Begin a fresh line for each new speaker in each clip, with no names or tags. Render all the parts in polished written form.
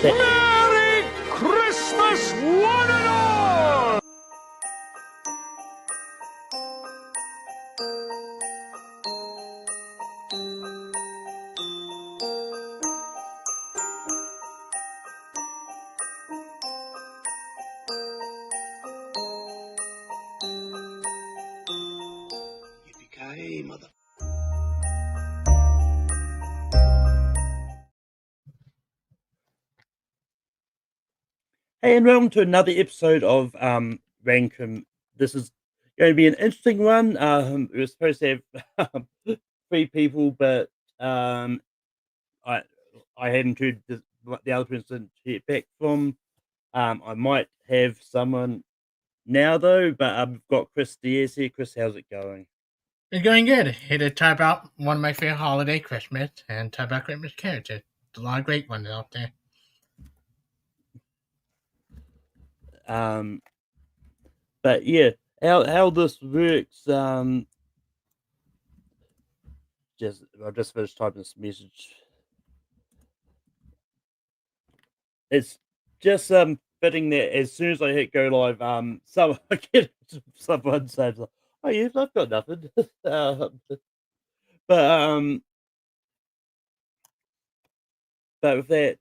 Merry Christmas, one and all!
Yippee-ki-yay, mother.
Hey, and welcome to another episode of Rankum. This is going to be an interesting one. We were supposed to have 3 people, but I hadn't heard what the other person to get back from. I might have someone now though, but I've got Chris Diaz here. Chris, how's it going?
It's going good. Here to talk about one of my favorite holiday, Christmas, and talk about Christmas characters. There's a lot of great ones out there.
But yeah, how this works. I just finished typing this message. It's just fitting that as soon as I hit go live, I get someone says, "Oh yes, I've got nothing." But with that,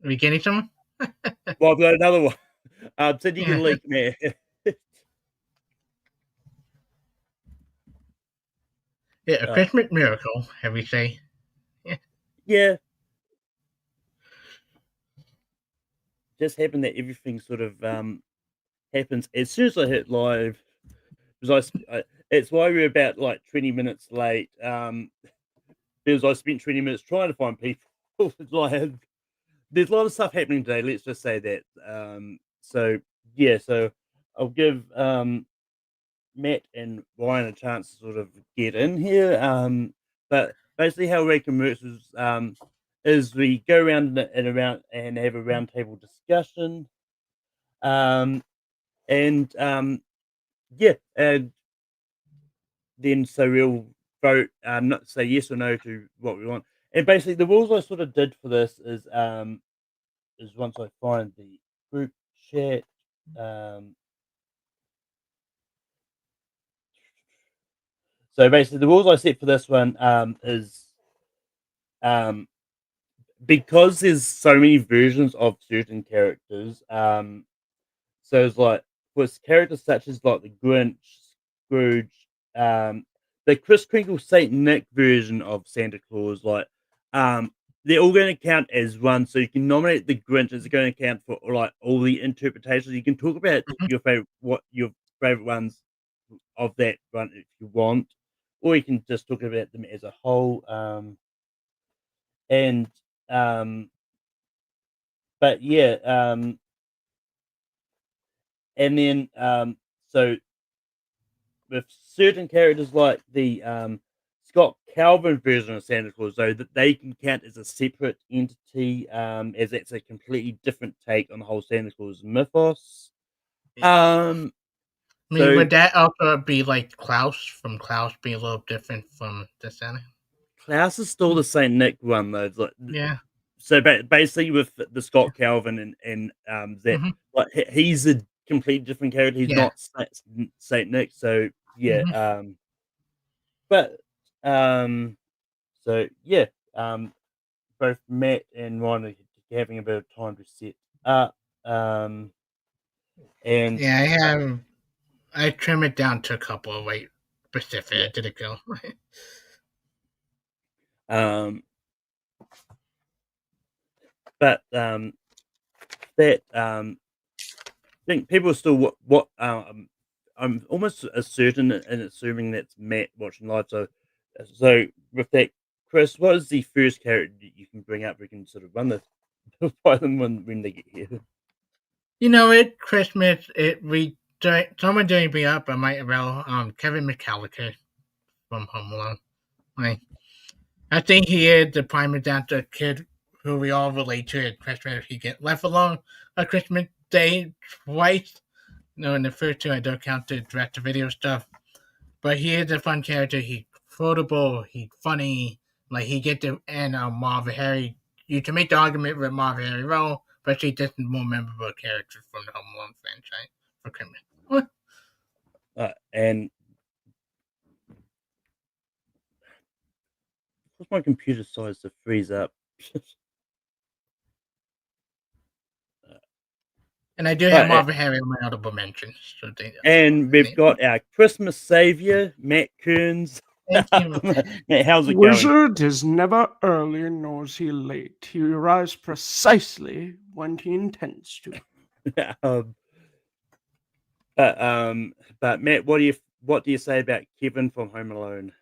Are we getting someone?
well, I've got another one. Said you can link me.
Yeah, a Christmas miracle, have we say.
Yeah. Just happened that everything sort of happens as soon as I hit live. Because it's why we're about like 20 minutes late. Because I spent 20 minutes trying to find people. Like, there's a lot of stuff happening today. Let's just say that. So yeah, so I'll give Matt and Ryan a chance to sort of get in here. But basically, how Rankin works is we go around and around and have a roundtable discussion. Yeah, and then so we'll vote, not say yes or no to what we want. And basically, the rules I sort of did for this is once I find the group chat. So basically, the rules I set for this one is because there's so many versions of certain characters. So it's like with characters such as like the Grinch, Scrooge, the Kris Kringle Saint Nick version of Santa Claus, like they're all going to count as one. So you can nominate the Grinch. It's going to count for like all the interpretations. You can talk about your favorite ones of that one if you want, or you can just talk about them as a whole. And but yeah, and then so with certain characters like the Scott Calvin version of Santa Claus, though, that they can count as a separate entity, as it's a completely different take on the whole Santa Claus mythos.
Would that also be like Klaus from Klaus being a little different from the Santa?
Klaus is still the Saint Nick one, though. Like,
yeah.
So basically, with the Scott Calvin and that, like he's a completely different character. He's not Saint Nick. So yeah. But so yeah. Both Matt and Ron are having a bit of time to set up. And
yeah, I trim it down to a couple of like specific. Yeah. Did it go?
But that I think people are still what I'm almost certain and assuming that's Matt watching live. So with that, Chris, what is the first character that you can bring up? We can sort of run this by them when they get here.
You know, at Christmas, someone didn't bring up, I might well Kevin McAllister from Home Alone. Like, I think he is the prime example of kid who we all relate to at Christmas. He get left alone on Christmas Day twice. You know, in the first two, I don't count the direct-to-video stuff. But he is a fun character. He quotable. He's funny. Like he get to and Marvin Harry. You can make the argument with Marvin Harry role, but she's just more memorable characters from the Home Alone franchise for Christmas.
And what's my computer size to freeze up?
And I do have Marvin Harry on my honorable mentions. So
and we've got our Christmas savior, Matt Kearns. Matt, how's it going?
Wizard is never early nor is he late. He arrives precisely when he intends to.
But Matt, what do you say about Kevin from Home Alone?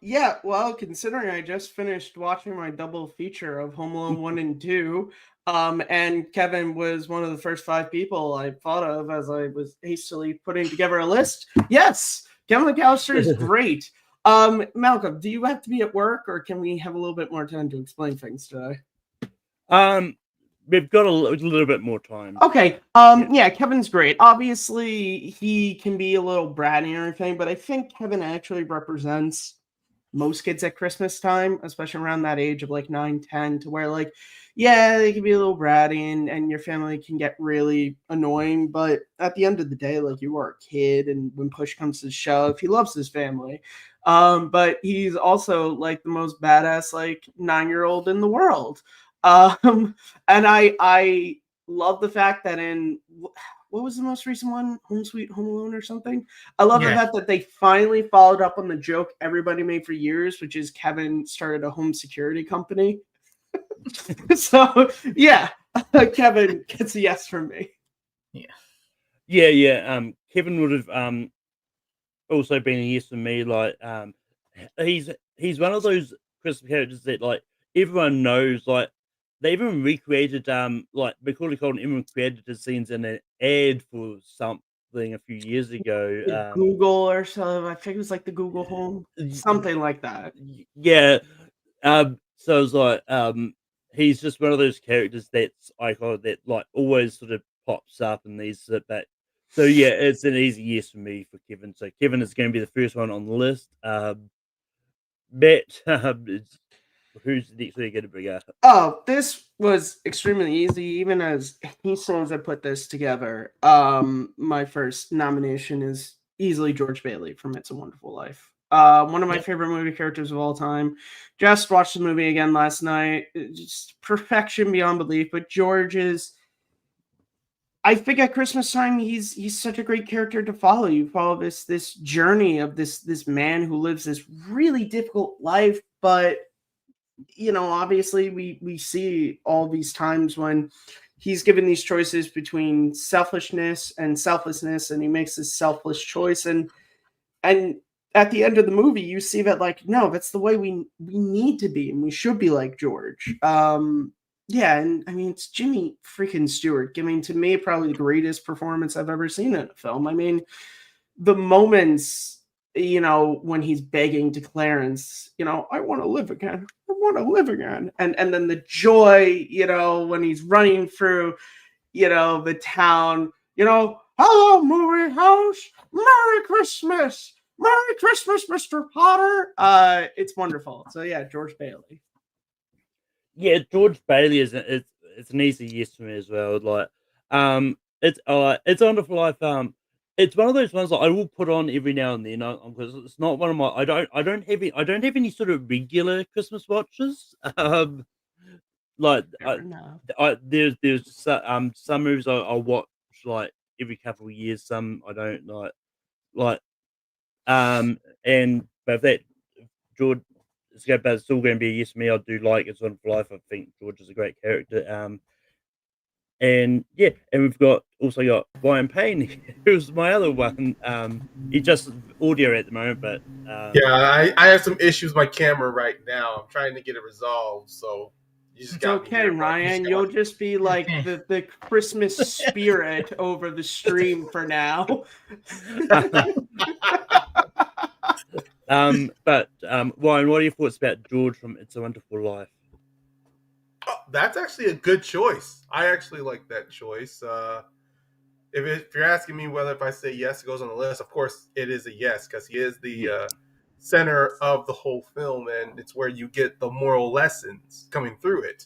Yeah, well, considering I just finished watching my double feature of Home Alone 1 and 2, and Kevin was one of the first 5 people I thought of as I was hastily putting together a list. Yes, Kevin McAllister is great. Malcolm, do you have to be at work, or can we have a little bit more time to explain things today?
We've got a little bit more time.
Okay. Yeah, Kevin's great. Obviously, he can be a little bratty and everything, but I think Kevin actually represents most kids at Christmas time, especially around that age of like 9, 10, to where like, yeah, they can be a little bratty and your family can get really annoying, but at the end of the day, like you are a kid, and when push comes to shove, he loves his family. But he's also like the most badass like 9-year-old in the world. And I love the fact that in what was the most recent one, Home Sweet Home Alone or something? I love the fact that they finally followed up on the joke everybody made for years, which is Kevin started a home security company. So yeah, Kevin gets a yes from me.
Yeah. Kevin would have also been a yes from me. Like he's one of those Christmas characters that like everyone knows. Like they even recreated like Macaulay Culkin even created the scenes in an ad for something a few years ago.
Google or something. I think it was like the Google Home, something like that.
Yeah. So it's like he's just one of those characters that's iconic that like always sort of pops up in these but so yeah, it's an easy yes for me for Kevin. So Kevin is going to be the first one on the list. Matt, who's the next one you're going to bring up?
Oh, this was extremely easy, even as soon as I put this together. My first nomination is easily George Bailey from It's a Wonderful Life. One of my favorite movie characters of all time. Just watched the movie again last night. Just perfection beyond belief. But George is, I think at Christmas time, he's such a great character to follow. You follow this journey of this man who lives this really difficult life, but you know, obviously we see all these times when he's given these choices between selfishness and selflessness, and he makes this selfless choice, and at the end of the movie you see that like, no, that's the way we need to be, and we should be like George. Yeah, and I mean, it's Jimmy freaking Stewart giving, to me, probably the greatest performance I've ever seen in a film. I mean, the moments, you know, when he's begging to Clarence, you know, I want to live again. I want to live again. And then the joy, you know, when he's running through, you know, the town, you know, hello, movie house. Merry Christmas. Merry Christmas, Mr. Potter. It's wonderful. So yeah, George Bailey.
Yeah, George Bailey is it's an easy yes for me as well. Like, it's Wonderful Life. It's one of those ones that I will put on every now and then because it's not one of my. I don't have any sort of regular Christmas watches. Like there's some movies I'll watch like every couple of years. Some I don't like and but if that George. But it's still going to be a yes for me. I do like It's Wonderful Life. I think George is a great character. And yeah, and we've also got Brian Payne, who's my other one. He just audio at the moment, but
yeah, I have some issues with my camera right now. I'm trying to get it resolved, so you just
it's okay, Ryan. You'll just be like the Christmas spirit over the stream for now.
But Ryan, what are your thoughts about George from It's a Wonderful Life?
Oh, that's actually a good choice. I actually like that choice. If you're asking me whether if I say yes, it goes on the list. Of course, it is a yes because he is the center of the whole film, and it's where you get the moral lessons coming through it.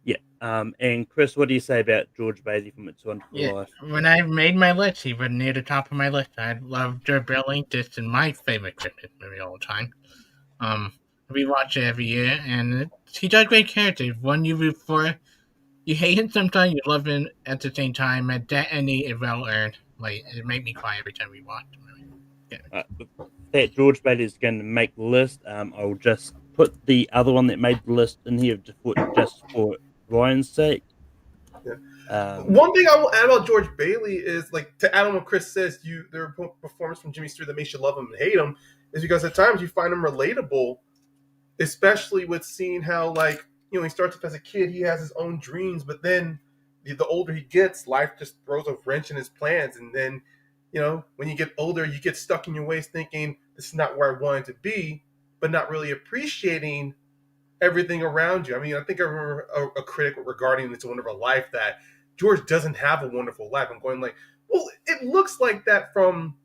Yeah. And Chris, what do you say about George Bailey from It's a Wonderful
Yeah,
Life?
when I made my list, he was near the top of my list. I love George Bailey. This is my favorite Christmas movie all the time. We watch it every year, and he does great characters. One you root for, you hate him sometimes, you love him at the same time, and that ending is well earned. Like, it made me cry every time we watch the movie. Yeah.
That George Bailey is going to make the list. I'll just put the other one that made the list in here just for Ryan's sake.
Yeah. One thing I will add about George Bailey is, like, to add on what Chris says, their performance from Jimmy Stewart that makes you love him and hate him is because at times you find him relatable, especially with seeing how, like, he starts off as a kid, he has his own dreams, but then the older he gets, life just throws a wrench in his plans, and then when you get older, you get stuck in your ways thinking this is not where I wanted to be, but not really appreciating everything around you. I mean, I think I remember a critic regarding It's a Wonderful Life that George doesn't have a wonderful life. I'm going like, well, it looks like that from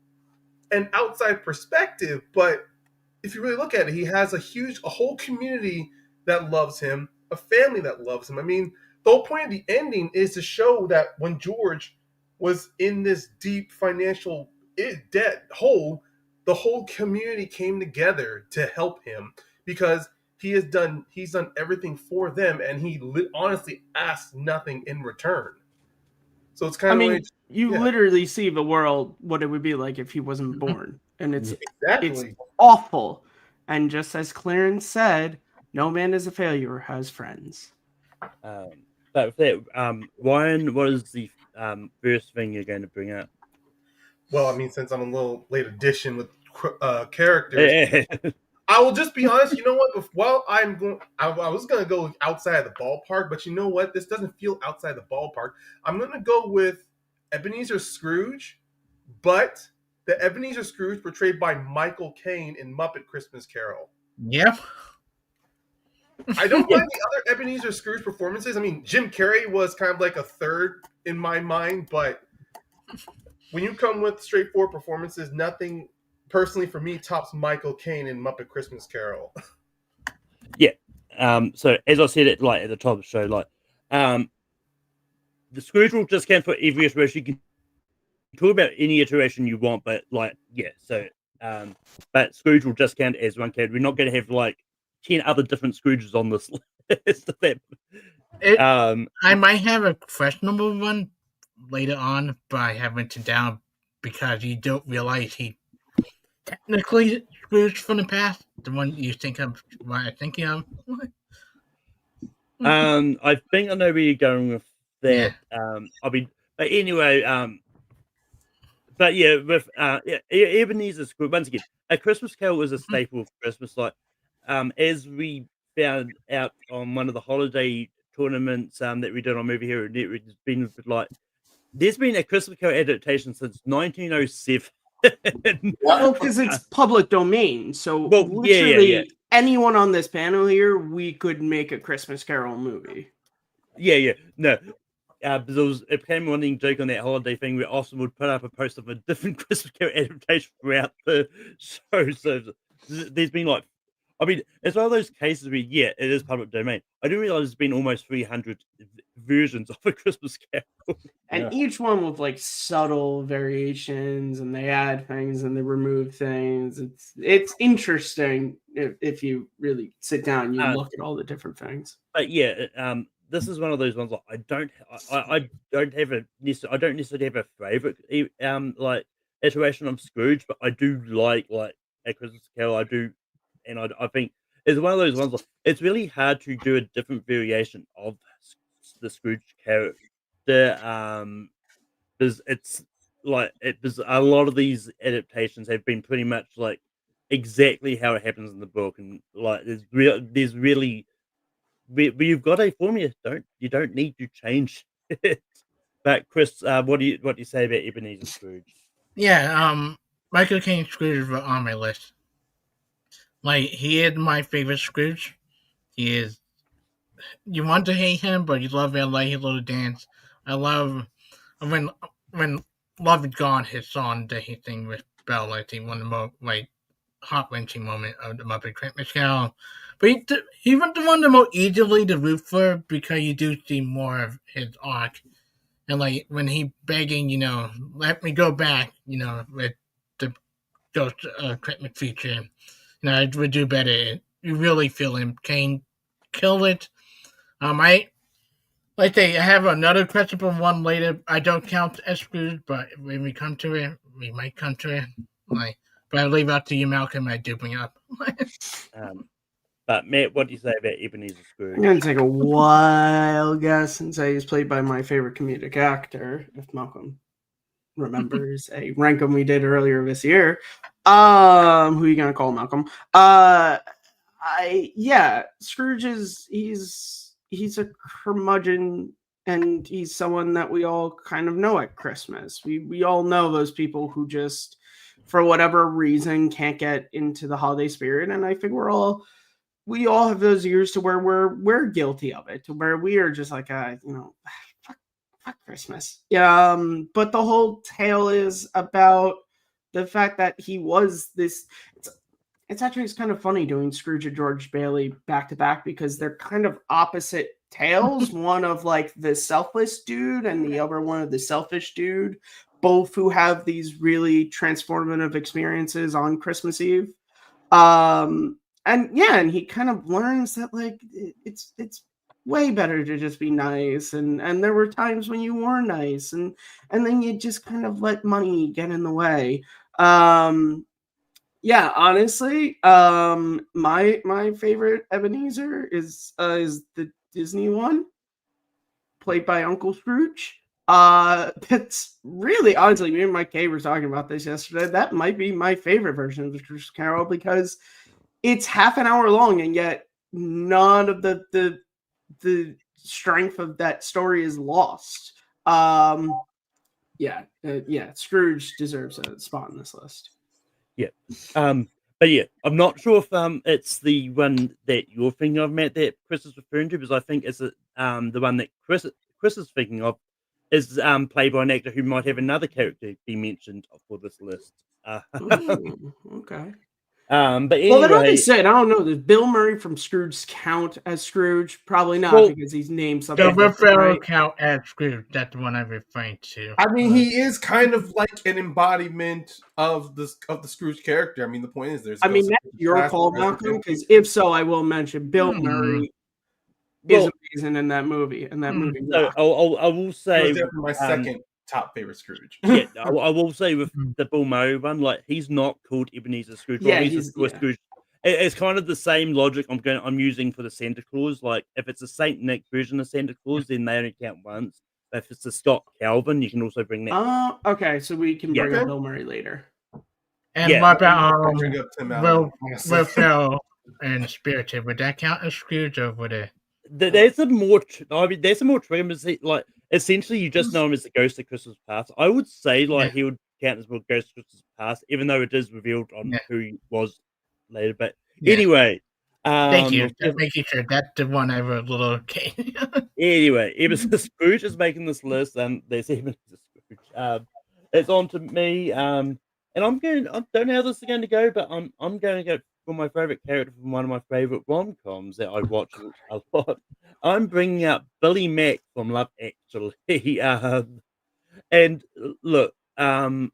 an outside perspective, but if you really look at it, he has a whole community that loves him, a family that loves him. I mean, the whole point of the ending is to show that when George was in this deep financial debt hole, the whole community came together to help him because he's done everything for them, and he honestly asked nothing in return. So it's kind
I
of
mean,
like,
you literally see the world, what it would be like if he wasn't born. And it's
exactly
awful. And just as Clarence said, no man is a failure or has friends.
But with that, Ryan, what is the first thing you're going to bring up?
Well, I mean, since I'm a little late addition with characters, I will just be honest. You know what? Well, I was going to go outside of the ballpark, but you know what? This doesn't feel outside the ballpark. I'm going to go with Ebenezer Scrooge, but the Ebenezer Scrooge portrayed by Michael Caine in Muppet Christmas Carol.
Yep.
I don't mind the other Ebenezer Scrooge performances. I mean, Jim Carrey was kind of like a third in my mind, but when you come with straightforward performances, nothing personally for me tops Michael Caine in Muppet Christmas Carol.
Yeah. So as I said at the top of the show, the Scrooge will discount for every iteration. You can talk about any iteration you want, but but Scrooge will discount as one character. We're not going to have 10 other different Scrooges on this list.
I might have a questionable one later on, but I haven't it down because you don't realize he technically Scrooge from the past. The one you think of, what I'm thinking of.
I think I know where you're going with that.
Yeah.
But anyway, but yeah, with Ebenezer Scrooge, once again, A Christmas Carol is a staple of Christmas. As we found out on one of the holiday tournaments that we did on Movie Hero Network, there's been a Christmas Carol adaptation since 1907.
Well, because it's public domain, so literally anyone on this panel here, we could make a Christmas Carol movie.
No. It became a running joke on that holiday thing where Austin would put up a post of a different Christmas Carol adaptation throughout the show. So there's been it's one of those cases where it is public domain. I didn't realize there's been almost 300 versions of A Christmas Carol,
and each one with subtle variations, and they add things and they remove things. It's interesting if you really sit down and you look at all the different things.
But this is one of those ones I don't necessarily have a favorite iteration of Scrooge, but I do like A Christmas Carol. I do, and I think it's one of those ones. It's really hard to do a different variation of the Scrooge character, because it's there's a lot of these adaptations have been pretty much exactly how it happens in the book, and there's really. You've got a formula. You don't need to change it. But Chris, what do you say about Ebenezer Scrooge?
Yeah, Michael Caine Scrooge was on my list. He is my favorite Scrooge. He is. You want to hate him, but you love it. I like his little dance. I love when Love Is Gone, his song that he sing with Belle. I think one of the most heart-wrenching moment of the Muppet Christmas Carol. But he was the one the most easily to root for because you do see more of his arc. And like when he begging, let me go back, with the Ghost Christmas feature, I would do better. You really feel him. Kane killed it. I have another questionable one later. I don't count as Scrooge, but when we come to it, we might come to it. But I leave out to you, Malcolm. I do bring up.
But Matt, what do you say about Ebenezer Scrooge?
I'm gonna take a wild guess and say he's played by my favorite comedic actor, if Malcolm remembers a rankum we did earlier this year. Who are you gonna call, Malcolm? Scrooge is he's a curmudgeon, and he's someone that we all kind of know at Christmas. We all know those people who just, for whatever reason, can't get into the holiday spirit, and I think we all have those years to where we're guilty of it, to where we are just like, fuck Christmas. Yeah. But the whole tale is about the fact that he was this. It's kind of funny doing Scrooge and George Bailey back to back because they're kind of opposite tales. One of like the selfless dude and the other one of the selfish dude, both who have these really transformative experiences on Christmas Eve. And he kind of learns that like it's way better to just be nice, and there were times when you were nice, and then you just kind of let money get in the way. Honestly, my favorite Ebenezer is the Disney one, played by Uncle Scrooge. That's really, honestly, me and Mike Kay were talking about this yesterday. That might be my favorite version of the Christmas Carol because it's half an hour long, and yet none of the strength of that story is lost. Scrooge deserves a spot in this list.
Yeah. But yeah, I'm not sure if it's the one that you're thinking of, Matt, that Chris is referring to, because I think it's the one that Chris is thinking of is played by an actor who might have another character be mentioned for this list.
Okay.
But anyway,
well, that only said, I don't know. Does Bill Murray from Scrooge count as Scrooge? Probably not, because he's named something.
The Ferrell count as Scrooge. That's the one I'm referring to.
I mean, he is kind of like an embodiment of the Scrooge character. I mean, the point is, that's
your call, Malcolm. Because if so, I will mention Bill Murray is amazing in that movie.
So I will say
my second top favorite Scrooge.
Yeah, I will say with the Bill Murray one, like he's not called Ebenezer Scrooge.
Yeah,
he's Scrooge. It's kind of the same logic I'm using for the Santa Claus. Like if it's a Saint Nick version of Santa Claus, then they only count once. But if it's a Scott Calvin, you can also bring that.
Okay, so we can bring up Bill Murray later.
And what about Will Ferrell and Spirited? Would that count as Scrooge, or would it?
There's a more tremendous, like essentially you just know him as the Ghost of Christmas Past. I would say he would count as Ghost of Christmas Past, even though it is revealed on who he was later. But anyway,
thank you. Just making sure that's the one I wrote a little okay.
Anyway, Ebenezer Scrooge is making this list, and there's Ebenezer Scrooge. It's on to me, and I don't know how this is going to go, but I'm going to go for my favorite character from one of my favorite rom-coms that I watch a lot. I'm bringing up Billy Mack from Love Actually. And look, I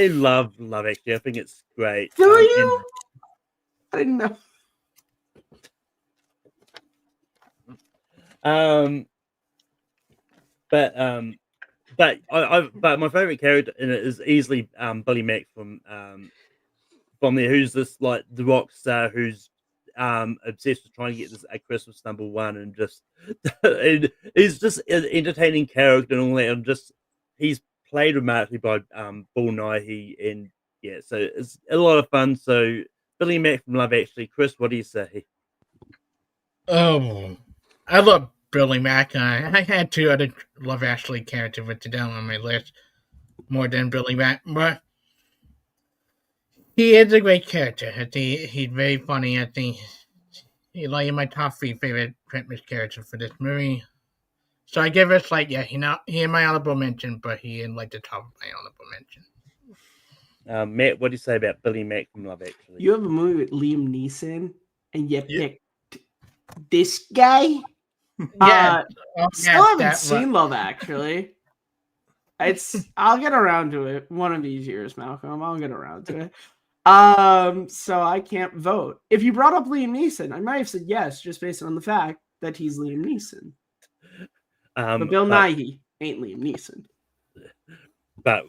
love Love Actually. I think it's great.
Do you? I didn't know.
But my favorite character in it is easily Billy Mack from there, who's this like the rock star who's obsessed with trying to get this at Christmas #1, and just and he's just an entertaining character and all that, and just he's played remarkably by Paul Nighy, and so it's a lot of fun. So Billy Mack from Love Actually. Chris, what do you say?
I love Billy Mack. I had two other Love Actually characters written down on my list more than Billy Mack, but he is a great character. I think he's very funny. I think he's like in my top 3 favorite Christmas characters for this movie. So I give it he in my honorable mention, but he in like the top of my honorable mention.
Matt, what do you say about Billy Mack from Love Actually?
You have a movie with Liam Neeson, and you
Yeah.
picked this guy.
Yeah,
Still haven't seen Love Actually. I'll get around to it one of these years, Malcolm. I'll get around to it. So I can't vote. If you brought up Liam Neeson, I might have said yes, just based on the fact that he's Liam Neeson. But Bill Nighy ain't Liam Neeson.
But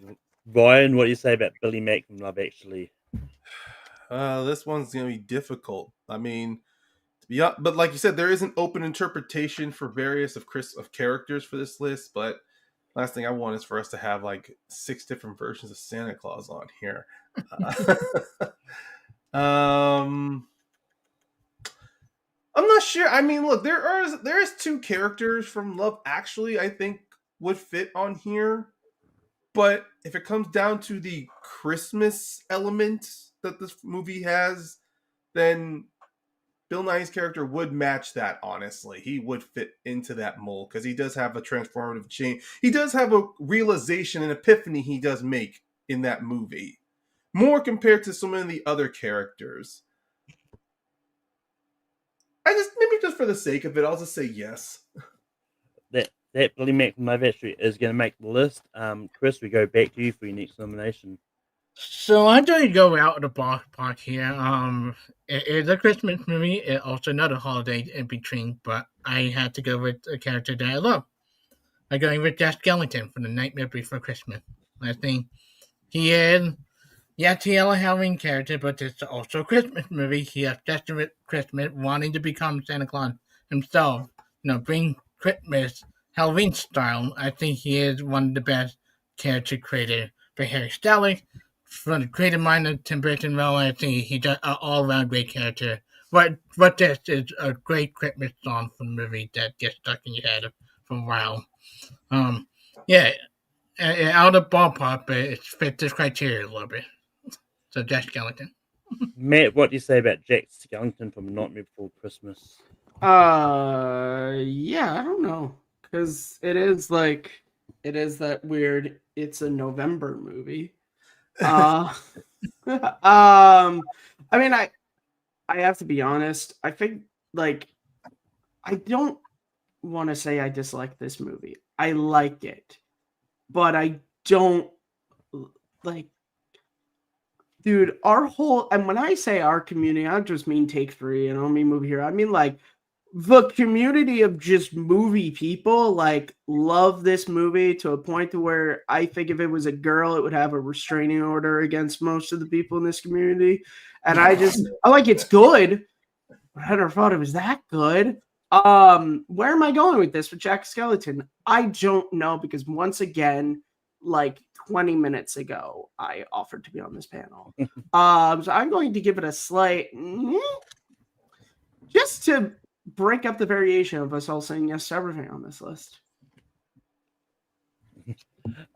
Ryan, what do you say about Billy Mack from Love Actually?
This one's gonna be difficult. I mean, yeah, but like you said, there is an open interpretation for various of characters for this list. But last thing I want is for us to have like 6 different versions of Santa Claus on here. I'm not sure. I mean, look, there is 2 characters from Love Actually I think would fit on here. But if it comes down to the Christmas element that this movie has, then Bill Nighy's character would match that, honestly. He would fit into that mold because he does have a transformative change. He does have a realization, an epiphany he does make in that movie. More compared to so many of the other characters. Maybe just for the sake of it, I'll just say yes.
That Billy Mack from Love Actually is going to make the list. Chris, we go back to you for your next nomination.
So I'm going to go out of the ballpark here. It is a Christmas movie. It's also not a holiday in between, but I had to go with a character that I love. I'm going with Jack Skellington from The Nightmare Before Christmas. I think he is, yes, he is a Halloween character, but it's also a Christmas movie. He obsessed with Christmas, wanting to become Santa Claus himself. Bring Christmas, Halloween style. I think he is one of the best character creators for Harry Styles. From the creative mind of Tim Burton, I think he's an all-around great character. But this is a great Christmas song from the movie that gets stuck in your head for a while. Yeah, out of the ballpark, but it fits this criteria a little bit. So Jack Skellington.
Matt, what do you say about Jack Skellington from Nightmare Before Christmas?
Yeah, I don't know, because it is that weird. It's a November movie. I mean, I have to be honest. I think I don't want to say I dislike this movie. I like it, but I don't like. Dude, and when I say our community, I don't just mean Take 3 and I don't mean Movie Hero. I mean the community of just movie people love this movie to a point to where I think if it was a girl, it would have a restraining order against most of the people in this community. And it's good, but I never thought it was that good. Where am I going with this with Jack Skellington? I don't know, because once again, 20 minutes ago, I offered to be on this panel. So I'm going to give it a slight, just to break up the variation of us all saying yes to everything on this list.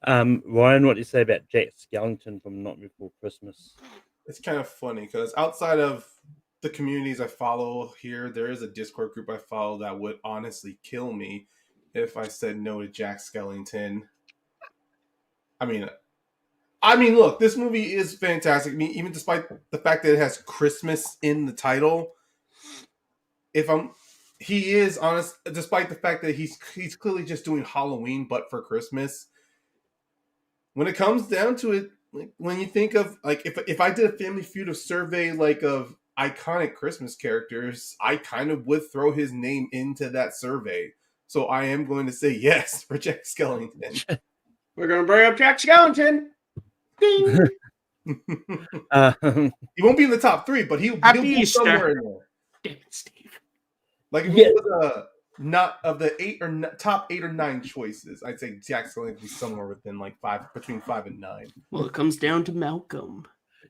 Ryan, what do you say about Jack Skellington from Nightmare Before Christmas?
It's kind of funny because outside of the communities I follow here, there is a Discord group I follow that would honestly kill me if I said no to Jack Skellington. I mean, look, this movie is fantastic. I mean, even despite the fact that it has Christmas in the title, he is honest, despite the fact that he's clearly just doing Halloween, but for Christmas. When it comes down to it, when you think of if I did a Family Feud of survey of iconic Christmas characters, I kind of would throw his name into that survey. So I am going to say yes for Jack Skellington.
We're going to bring up Jack Skellington. Ding.
He won't be in the top 3, but he'll be somewhere in there.
Damn it, Steve.
If it was not of the top 8 or 9 choices, I'd say Jack Skellington would be somewhere within between 5 and 9.
Well, it comes down to Malcolm.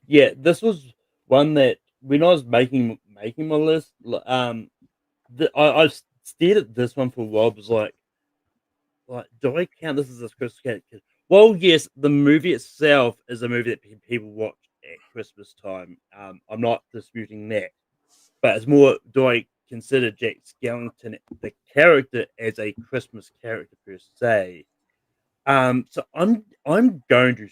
Yeah, this was one that when I was making my list, I stared at this one for a while. Was like, do I count this as a Christmas character? Well, yes, the movie itself is a movie that people watch at Christmas time. I'm not disputing that, but it's more, do I consider Jack Skellington, the character, as a Christmas character per se? So I'm going to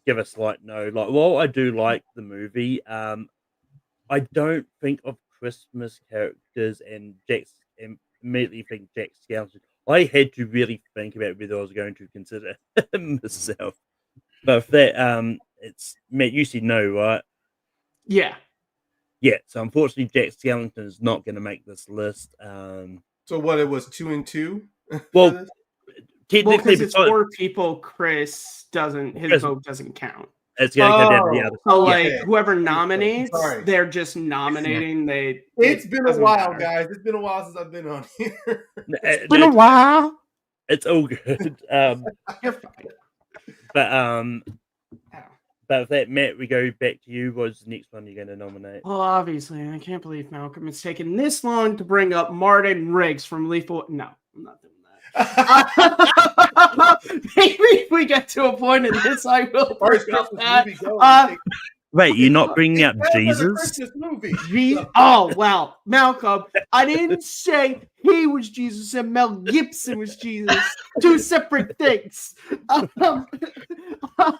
give a slight no. Like, while I do like the movie, I don't think of Christmas characters and immediately think Jack Skellington. I had to really think about whether I was going to consider him myself. But if that, it's Matt. You said no, right?
Yeah.
Yeah. So unfortunately, Jack Skellington is not going to make this list.
So what? It was 2 and 2.
Well,
Well,
technically,
because it's 4 people, his vote doesn't count.
It's going to come down to the other.
So,
Yeah.
like, whoever nominates,
Sorry.
they're just nominating.
It's been a while,
matter.
guys. It's been a while since I've been on here.
It's been a while.
It's all good.
You're fine.
But with that, Matt, we go back to you. What's the next one you're going to nominate?
Well, obviously, I can't believe Malcolm it's taken this long to bring up Martin Riggs from Lethal. No, I'm not doing that. Maybe if we get to a point in this, I will.
Wait, you're not bringing up Jesus?
Oh, well, Malcolm, I didn't say he was Jesus and Mel Gibson was Jesus. Two separate things.
I'm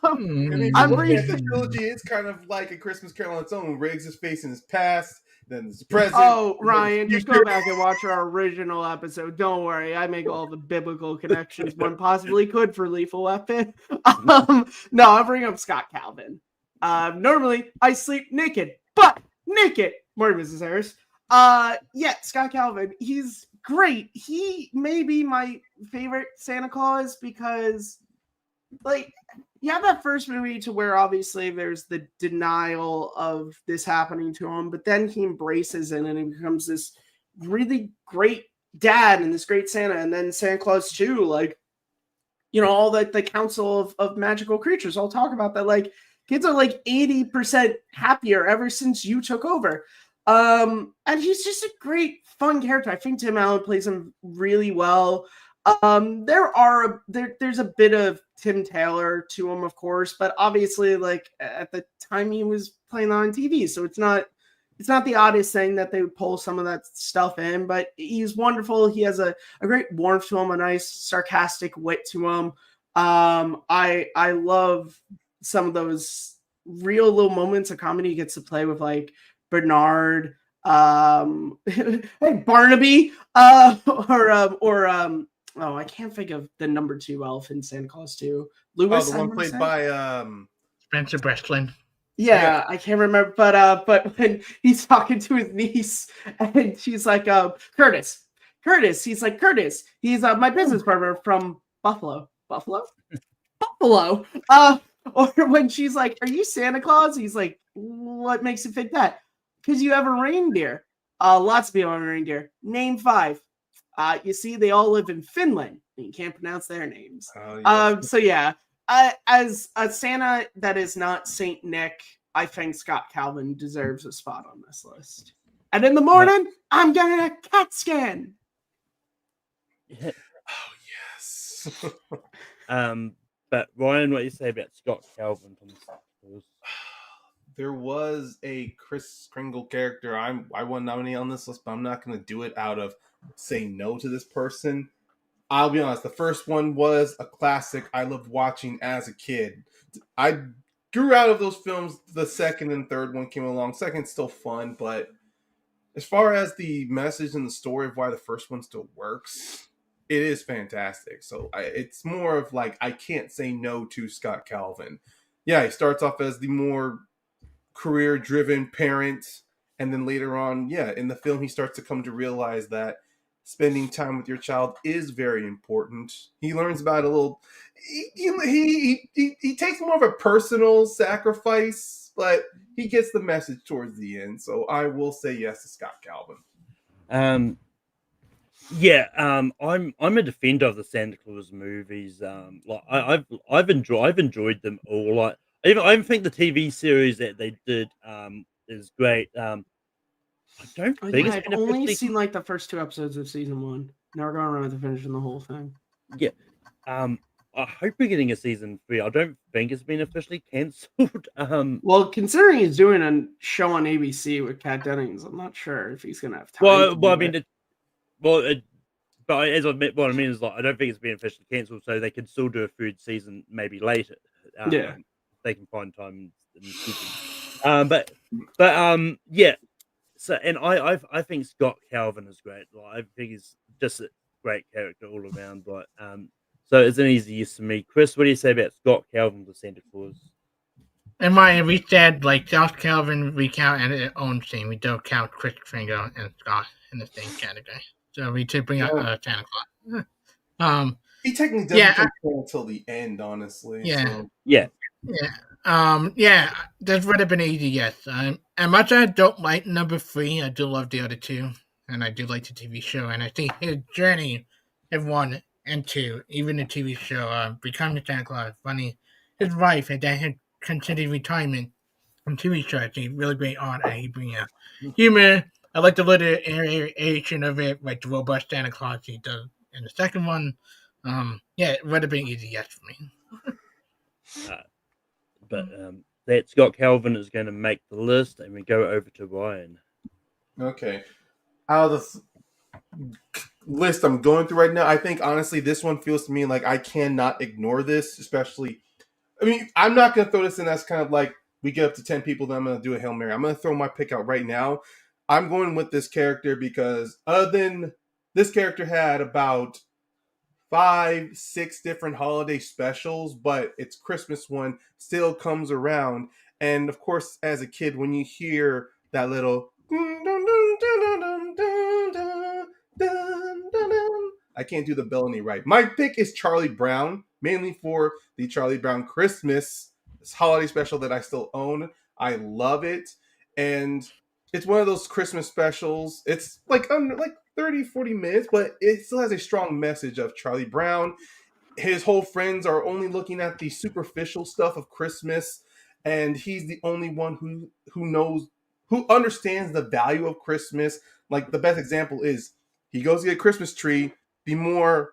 bringing the trilogy. It's kind of like A Christmas Carol on its own. Riggs is facing his past, then his present.
Oh, Ryan, just go back and watch our original episode. Don't worry, I make all the biblical connections one possibly could for Lethal Weapon. No, I'll bring up Scott Calvin. Normally I sleep naked, but naked. More Mrs. Harris. Yeah, Scott Calvin. He's great. He may be my favorite Santa Claus because, like, you have that first movie to where obviously there's the denial of this happening to him, but then he embraces it and he becomes this really great dad and this great Santa. And then Santa Claus 2, like, you know, all that the Council of Magical Creatures all talk about that, like, kids are like 80% happier ever since you took over. And he's just a great, fun character. I think Tim Allen plays him really well. There's a bit of Tim Taylor to him, of course, but obviously, like, at the time he was playing on TV, so it's not the oddest thing that they would pull some of that stuff in, but he's wonderful. He has a great warmth to him, a nice sarcastic wit to him. I love some of those real little moments of comedy he gets to play with, like Bernard, hey, Barnaby, oh, I can't think of the number 2 elf in Santa Claus 2. Lewis,
the one played by
Spencer Breslin.
Yeah, I can't remember, but when he's talking to his niece and she's like, Curtis. He's like, Curtis. He's my business partner from Buffalo. Or when she's like, are you Santa Claus? He's like, what makes you think that? Because you have a reindeer. Lots of people have a reindeer. Name 5. You see, they all live in Finland. You can't pronounce their names. So yeah, as a Santa that is not Saint Nick, I think Scott Calvin deserves a spot on this list. And in the morning, I'm getting a CAT scan.
Oh yes.
But Ryan, what do you say about Scott Calvin from Santa Claus?
There was a Kris Kringle character I want to nominate on this list, but I'm not going to do it out of saying no to this person. I'll be honest, the first one was a classic I loved watching as a kid. I grew out of those films. The second and third one came along. Second's still fun, but as far as the message and the story of why the first one still works, it is fantastic. So it's more of like, I can't say no to Scott Calvin. Yeah, he starts off as the more career-driven parent, and then later on, in the film, he starts to come to realize that spending time with your child is very important. He learns about a little. He takes more of a personal sacrifice, but he gets the message towards the end. So I will say yes to Scott Calvin.
I'm a defender of the Santa Claus movies. I've enjoyed them all. Like, I even think the TV series that they did is great. I don't think
I've only seen like the first 2 episodes of season 1. Never gone around to finishing the whole thing.
Yeah. I hope we're getting a season 3. I don't think it's been officially cancelled.
Well, considering he's doing a show on ABC with Kat Dennings, I'm not sure if he's gonna have time.
Both but as what I mean is like I don't think it's been officially cancelled, so they could still do a third season maybe later.
Yeah.
They can find time in the schedule. Yeah. So and I think Scott Calvin is great. Like I think he's just a great character all around. Like so it's an easy yes for me. Chris, what do you say about Scott Calvin for Santa Claus?
And we said like South Calvin, we count at their own team. We don't count Chris Kringle and Scott in the same category. So we did bring up Santa Claus.
He technically doesn't come until the end, honestly.
Yeah.
So.
Yeah.
That would have been easy, yes. And much as I don't like number 3, I do love the other 2, and I do like the TV show. And I think his journey in 1 and 2, even the TV show, becoming Santa Claus, funny, his wife, and then his considered retirement from TV show, I think really great art, and he bring out humor. I like the little iteration of it, like the robust Santa Claus he does in the second one. It would have been easy, yes, for me.
But that Scott Calvin is going to make the list, and we go over to Ryan.
Okay. Out of the list I'm going through right now, I think honestly this one feels to me like I cannot ignore this, especially. I mean, I'm not going to throw this in as kind of like we get up to 10 people, then I'm going to do a Hail Mary. I'm going to throw my pick out right now. I'm going with this character because other than this character had about 5-6 different holiday specials, but its Christmas one still comes around. And of course, as a kid, when you hear that little I can't do the Bellany right. My pick is Charlie Brown, mainly for the Charlie Brown Christmas holiday special that I still own. I love it. And it's one of those Christmas specials. It's like 30, 40 minutes, but it still has a strong message of Charlie Brown. His whole friends are only looking at the superficial stuff of Christmas, and he's the only one who understands the value of Christmas. Like the best example is he goes to get a Christmas tree. The more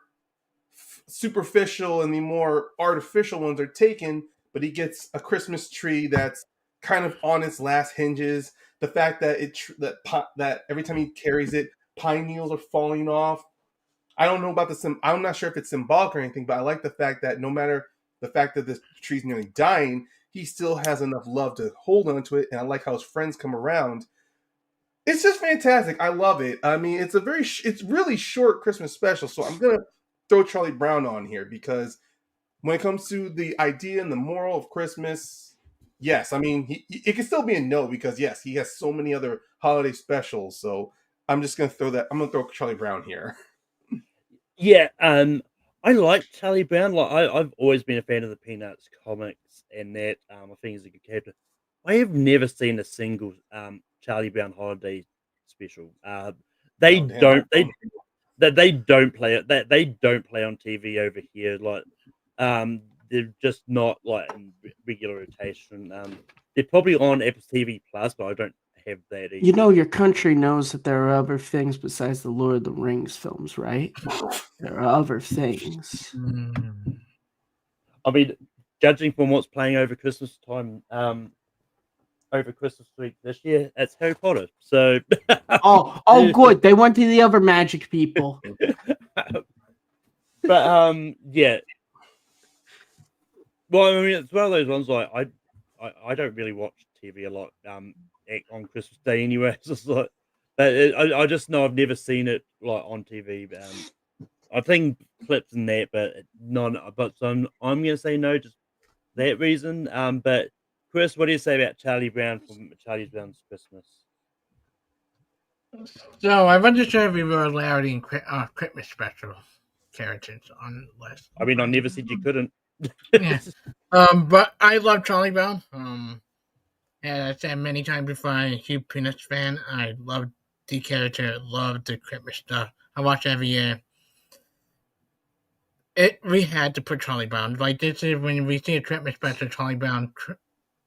superficial and the more artificial ones are taken, but he gets a Christmas tree that's kind of on its last hinges. The fact that that every time he carries it, pine needles are falling off. I don't know about I'm not sure if it's symbolic or anything, but I like the fact that no matter the fact that this tree's nearly dying, he still has enough love to hold on to it. And I like how his friends come around. It's just fantastic. I love it. I mean, it's really short Christmas special. So I'm going to throw Charlie Brown on here because when it comes to the idea and the moral of Christmas, yes, I mean, it can still be a no because, yes, he has so many other holiday specials. So I'm just going to throw Charlie Brown here.
Yeah, I like Charlie Brown. Like I've always been a fan of the Peanuts comics and that. I think he's a good character. I have never seen a single Charlie Brown holiday special. They don't play it. They don't play on TV over here. Like they're just not like in regular rotation. They're probably on Apple TV Plus, but I don't have that either.
You know, your country knows that there are other things besides the Lord of the Rings films, right? There are other things.
I mean, judging from what's playing over Christmas time, over Christmas week this year, it's Harry Potter. So,
oh, good. They went to the other magic people.
But yeah. Well, I mean, it's one of those ones like I don't really watch TV a lot on Christmas Day anyway. It's just like I just know I've never seen it like on TV. I've seen clips in that, but none. But so I'm gonna say no, just that reason. But Chris, what do you say about Charlie Brown from Charlie Brown's Christmas?
So I wasn't sure if we were allowed in Christmas special characters on the list.
I mean, I never said you couldn't.
Yeah. But I love Charlie Brown. And I said many times before, I'm a huge Peanuts fan. I love the character, love the Christmas stuff. I watch every year. We had to put Charlie Brown. Like, this is when we see a Christmas special, Charlie Brown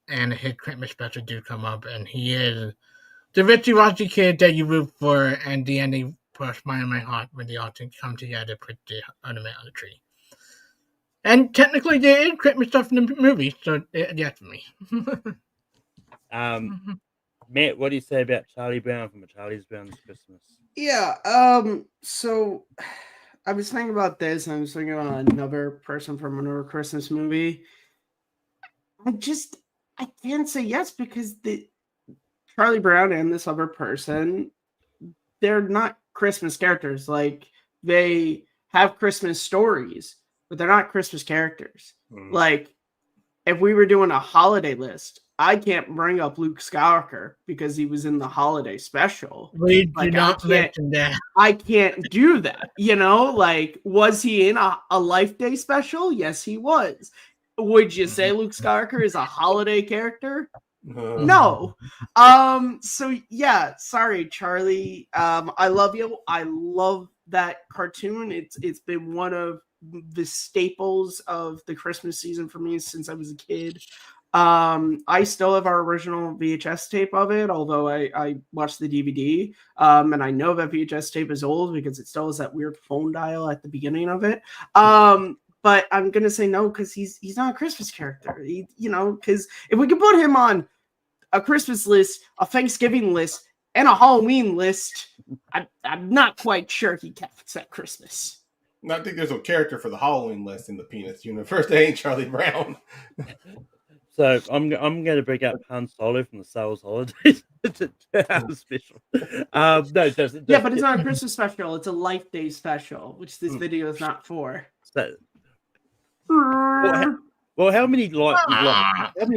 and his Christmas special do come up, and he is the ritzy-watchy kid that you root for, and the ending put a smile in my heart when they all come together to put the ornament on the tree. And technically, there is Christmas stuff in the movie, so yes for me.
Matt, what do you say about Charlie Brown from a Charlie Brown's Christmas?
Yeah, so I was thinking about this, and I was thinking about another person from another Christmas movie. I can't say yes because the Charlie Brown and this other person, they're not Christmas characters. Like, they have Christmas stories, but they're not Christmas characters. Like, if we were doing a holiday list, I can't bring up Luke Skywalker because he was in the holiday special.
We do
Like,
not mention that.
I can't do that. Like, was he in a Life Day special? Yes, he was. Would you say Luke Skywalker is a holiday character? No. So yeah, sorry, Charlie. I love you. I love that cartoon. It's been one of the staples of the Christmas season for me since I was a kid. I still have our original VHS tape of it, although I watched the DVD. And I know that VHS tape is old because it still has that weird phone dial at the beginning of it. But I'm gonna say no because he's not a Christmas character. Because if we could put him on a Christmas list, a Thanksgiving list, and a Halloween list, I'm not quite sure he counts at Christmas.
I think there's a character for the Halloween list in the Peanuts universe. They ain't Charlie Brown.
So I'm going to bring up Han Solo from the Star Wars Holidays special. No, just,
yeah, but it's not a Christmas special. It's a Life Day special, which this video is not for.
So, well, how many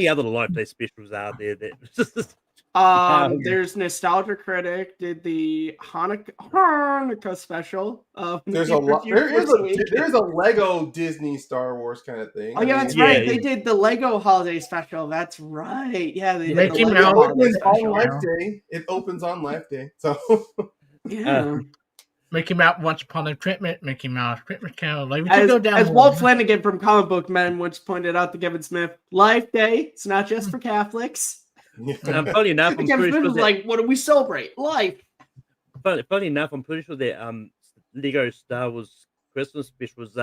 other Life Day specials are there?
There's Nostalgia Critic did the Hanukkah special.
There's a lot. There's a Lego Disney Star Wars kind of thing.
Oh yeah, that's right. They did the Lego holiday special. That's right. Yeah, they did the
Lego holiday special. On Life Day. It opens on Life Day. So
yeah.
Mickey Mouse Once Upon a Christmas, Mickey Mouse Christmas Carol. Like,
as Walt Flanagan from Comic Book Men once pointed out to Kevin Smith, Life Day, it's not just for Catholics.
Funny enough, I'm
Kevin Smith was like, what do we celebrate? Life.
Funny enough, I'm pretty sure that Lego Star Wars Christmas special was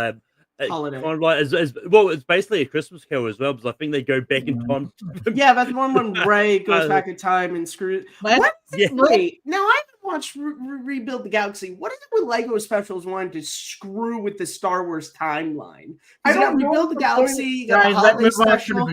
holiday.
Kind of like as well, it's basically a Christmas Carol as well, because I think they go back in time.
Yeah, that's one when Ray goes back in time and screws. Wait, now I haven't watched Rebuild the Galaxy. What is it with Lego specials wanting to screw with the Star Wars timeline? I don't Rebuild the Galaxy. You got the holiday special.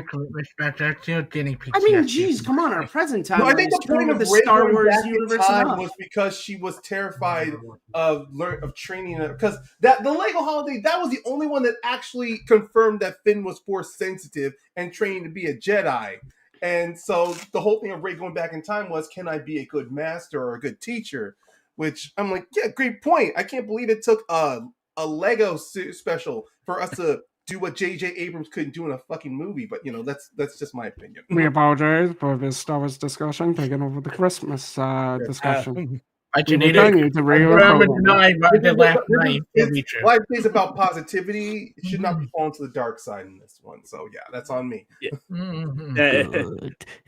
I mean, geez, come on, our present time.
I think the point of the Star Wars universe was because she was terrified of training because the Lego holiday, that was the only one that actually confirmed that Finn was force sensitive and training to be a Jedi. And so the whole thing of Rey going back in time was, can I be a good master or a good teacher? Which I'm like, yeah, great point. I can't believe it took a Lego special for us to do what J.J. Abrams couldn't do in a fucking movie. But, that's just my opinion.
We apologize for this Star Wars discussion taking over the Christmas discussion.
Life Day is about positivity. It should not be falling to the dark side in this one. So yeah, that's on me.
Yeah.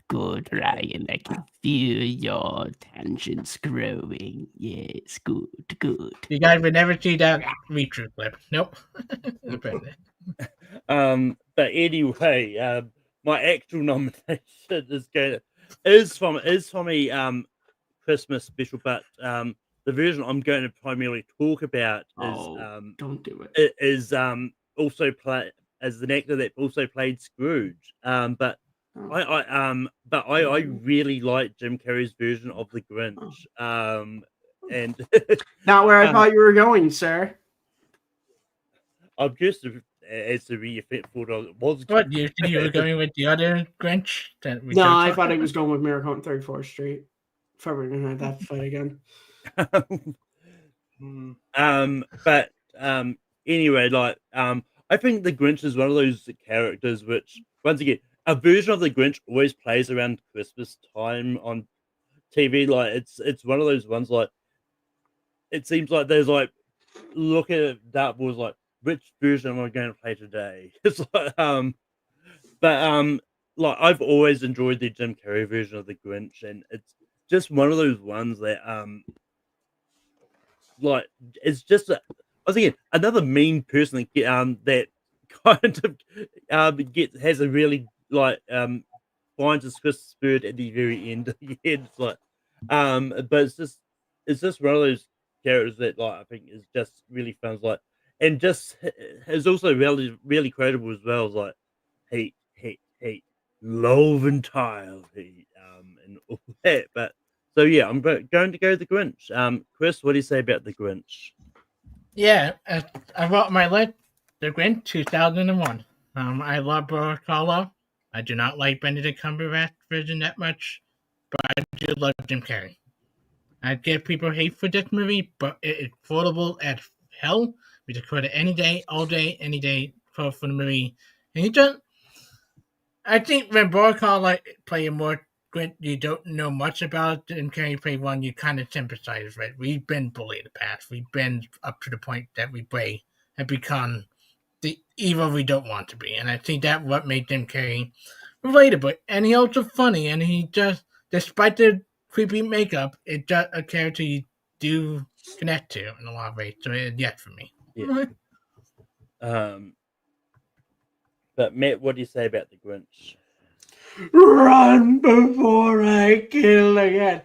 Good, Ryan. I can feel your tensions growing. Yes, good.
You guys would never see that feature clip. Nope.
But anyway, my actual nomination is from a Christmas special, but the version I'm going to primarily talk about is
don't do it.
It is also play as an actor that also played Scrooge. But I really like Jim Carrey's version of the Grinch. And
not where I thought you were going, sir.
I'm just as to be effective. Was
what you were going with the other Grinch?
No, I thought he was going with Miracle on 34th Street. If I were gonna have that fight again.
But anyway, I think the Grinch is one of those characters which, once again, a version of the Grinch always plays around Christmas time on TV. Like it's one of those ones it seems like there's look at it, that was which version am I going to play today? It's I've always enjoyed the Jim Carrey version of the Grinch, and it's just one of those ones that it's just once again another mean person that kind of has a really finds his Christmas spirit at the very end. It's but it's just one of those characters that like I think is just really fun. Like, and just is also really credible as well. As like heat, love and tile heat, and all that. But so yeah, I'm going to go the Grinch. Chris, what do you say about the Grinch?
Yeah, I wrote my list. The Grinch, 2001. I love Boris Karloff. I do not like Benedict Cumberbatch version that much, but I do love Jim Carrey. I give people hate for this movie, but it is quotable as hell. We just quote it any day, all day, any day. Quote for the movie, and you just. I think when Boris Karloff play a more Grinch, you don't know much about Jim Carrey play one. You kind of sympathize with. We've been bullied in the past. We've been up to the point that we play have become the evil we don't want to be, and I think that's what made Jim Carrey relatable. And he also funny, and he just, despite the creepy makeup, it's just a character you do connect to in a lot of ways. So yes, for me.
Yeah. But Matt, what do you say about the Grinch?
Run before I kill again.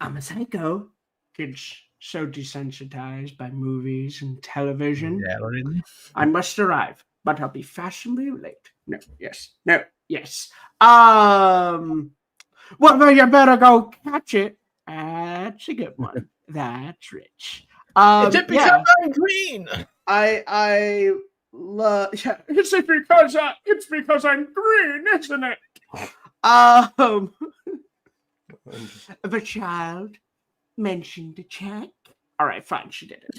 I'm a psycho. Kids so desensitized by movies and television.
Yeah, really.
I must arrive, but I'll be fashionably late. No, yes. Well, you better go catch it. That's a good one. That's rich.
Is it because I'm green?
I love. Yeah, it's because I'm green, isn't it? The child mentioned a check. All right, fine, she did it.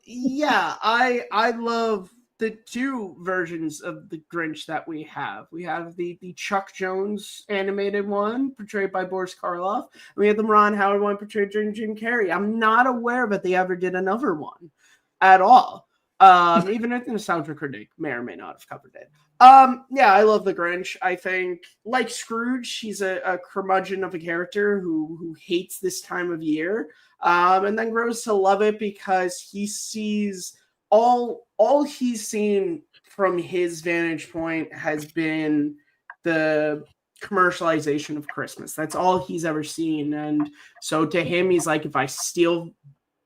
Yeah, I love the two versions of the Grinch that we have. We have the Chuck Jones animated one, portrayed by Boris Karloff. And we have the Ron Howard one, portrayed by Jim Carrey. I'm not aware that they ever did another one at all. Even if the Nostalgia Critic may or may not have covered it. Yeah, I love the Grinch. I think, like Scrooge, he's a curmudgeon of a character who hates this time of year, and then grows to love it because he sees all he's seen from his vantage point has been the commercialization of Christmas. That's all he's ever seen, and so to him, he's like, if I steal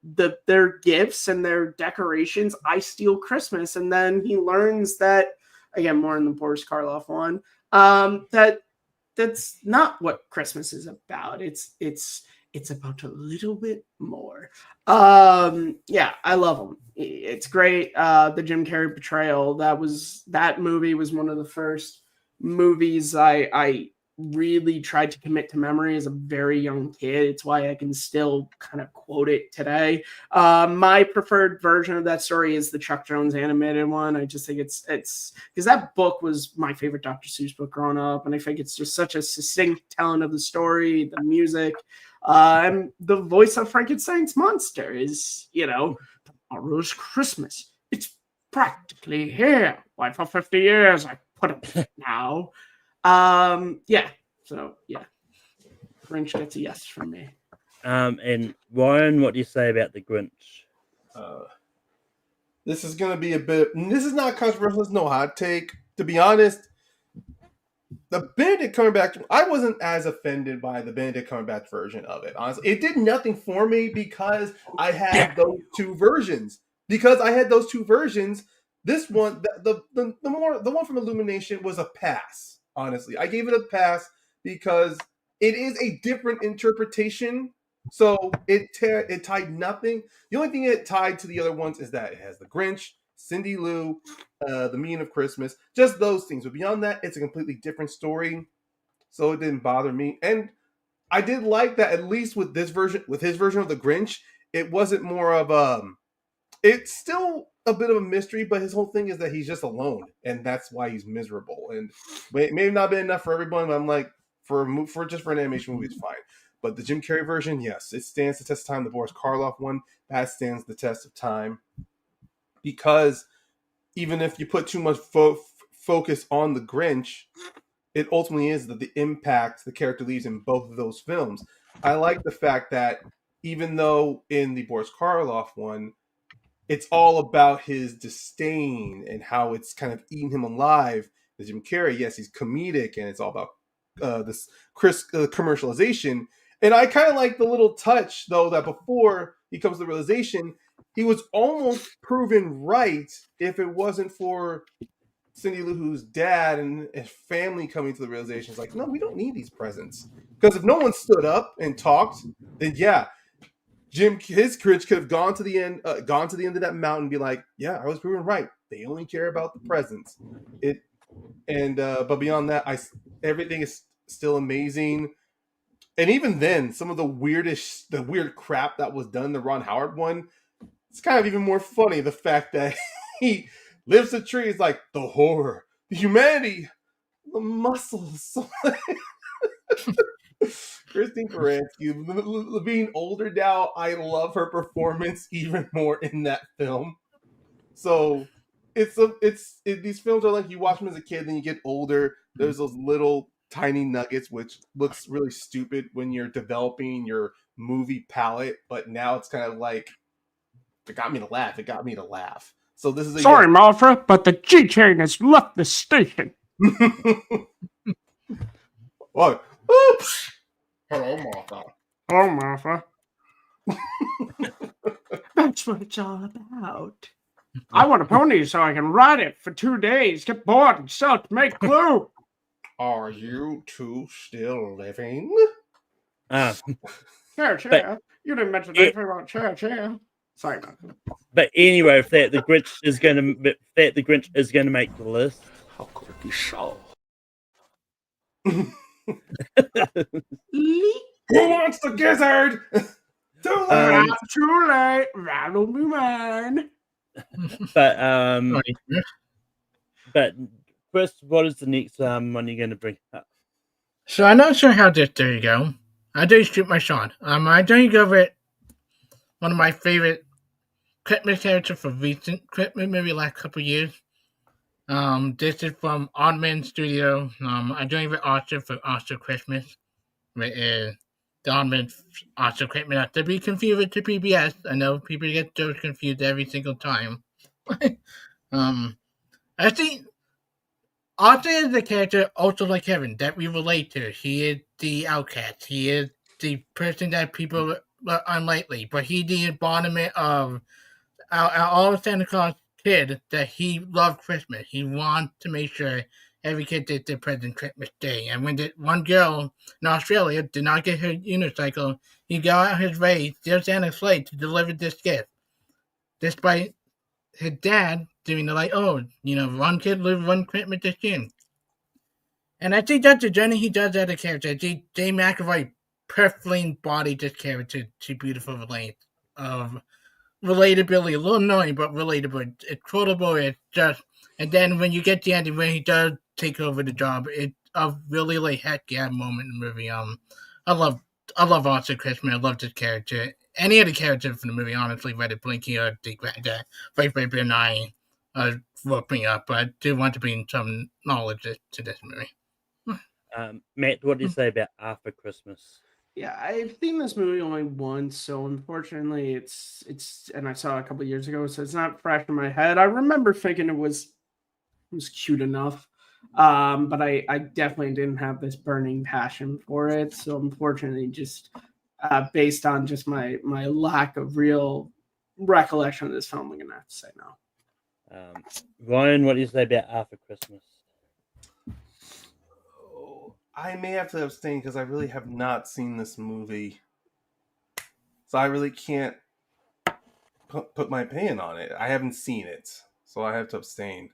their gifts and their decorations, I steal Christmas. And then he learns that, again, more in the Boris Karloff one, that's not what Christmas is about. It's about a little bit more. Yeah, I love him. It's great. The Jim Carrey portrayal, that movie was one of the first movies I really tried to commit to memory as a very young kid. It's why I can still kind of quote it today. My preferred version of that story is the Chuck Jones animated one. I just think it's because that book was my favorite Dr. Seuss book growing up, and I think it's just such a succinct telling of the story, the music, and the voice of Frankenstein's monster is, tomorrow's Christmas. It's practically here. Why, for 50 years I put it now. Yeah. So yeah, Grinch gets a yes from me.
And Ryan, what do you say about the Grinch?
This is gonna be this is not controversial. It's no hot take. To be honest, the Benedict Cumberbatch, I wasn't as offended by the Benedict Cumberbatch version of it. Honestly, it did nothing for me because I had those two versions. This one, the one from Illumination was a pass. Honestly, I gave it a pass because it is a different interpretation. So it tied nothing. The only thing it tied to the other ones is that it has the Grinch, Cindy Lou, the meaning of Christmas, just those things. But beyond that, it's a completely different story. So it didn't bother me. And I did like that, at least with his version of the Grinch, it wasn't more of it's still a bit of a mystery, but his whole thing is that he's just alone, and that's why he's miserable. And it may have not been enough for everyone, but I'm like, for an animation movie, it's fine. But the Jim Carrey version, yes, it stands the test of time. The Boris Karloff one, that stands the test of time. Because even if you put too much focus on the Grinch, it ultimately is the impact the character leaves in both of those films. I like the fact that even though in the Boris Karloff one, it's all about his disdain and how it's kind of eating him alive. The Jim Carrey, yes, he's comedic and it's all about this commercialization. And I kind of like the little touch, though, that before he comes to the realization he was almost proven right if it wasn't for Cindy Lou Who's dad and his family coming to the realization. It's like, no, we don't need these presents. Because if no one stood up and talked, then yeah, Jim, his courage could have gone to the end of that mountain and be like, yeah, I was proven right. They only care about the presents. But beyond that, everything is still amazing. And even then, some of the weird crap that was done, the Ron Howard one, it's kind of even more funny. The fact that he lifts a tree is like the horror, the humanity, the muscles. Christine Baranski, being older now, I love her performance even more in that film. So these films are like you watch them as a kid, then you get older. There's those little tiny nuggets, which looks really stupid when you're developing your movie palette, but now it's kind of like, it got me to laugh. It got me to laugh. So this is
Sorry, Martha, but the G-Train has left the station.
What? Oops. Hello, Martha.
Hello, Martha. That's what it's all about. I want a pony so I can ride it for 2 days, get bored, and sell it to make glue.
Are you two still living?
Chair. You didn't mention anything about chair. Sorry about that.
But anyway, if that the Grinch is going to make the list.
How could it be so?
Who wants the gizzard? Too late.
Too late. That'll be mine.
But Chris, what is the next one you're going to bring up?
So I'm not sure how this day go. I do shoot my shot. I do go with one of my favorite Christmas characters for recent Christmas, maybe last couple of years. This is from Oddman Studio. I'm doing with Oscar for Oscar Christmas. Which is the Oddman Oscar Christmas. Not to be confused with the PBS. I know people get those confused every single time. I think Oscar is the character also like Kevin that we relate to. He is the outcast. He is the person that people are unlikely, but he's the embodiment of all Santa Claus kid that he loved Christmas. He wanted to make sure every kid did their present Christmas Day. And when one girl in Australia did not get her unicycle, he got out his way, steal Santa's sleigh to deliver this gift. Despite his dad doing the one kid live one Christmas this year. And I think that's the journey he does as a character. Jay McAvoy perfectly embodied this character to beautiful length of relatability, a little annoying, but relatable. It's quotable. It's just, and then when you get to the end, when he does take over the job, it's a really like heck yeah moment in the movie. I love Oscar Christmas. I love this character. Any other character from the movie, honestly, whether Blinky or the Fight Baby and I woke me up. But I do want to bring some knowledge to this movie.
Matt, what do you say about After Christmas?
Yeah, I've seen this movie only once, so unfortunately it's and I saw it a couple of years ago, so it's not fresh in my head. I remember thinking it was cute enough, but I definitely didn't have this burning passion for it. So unfortunately, just based on just my lack of real recollection of this film, I'm gonna have to say no.
Ryan, what do you say about After Christmas?
I may have to abstain because I really have not seen this movie. So I really can't put my opinion on it. I haven't seen it, so I have to abstain.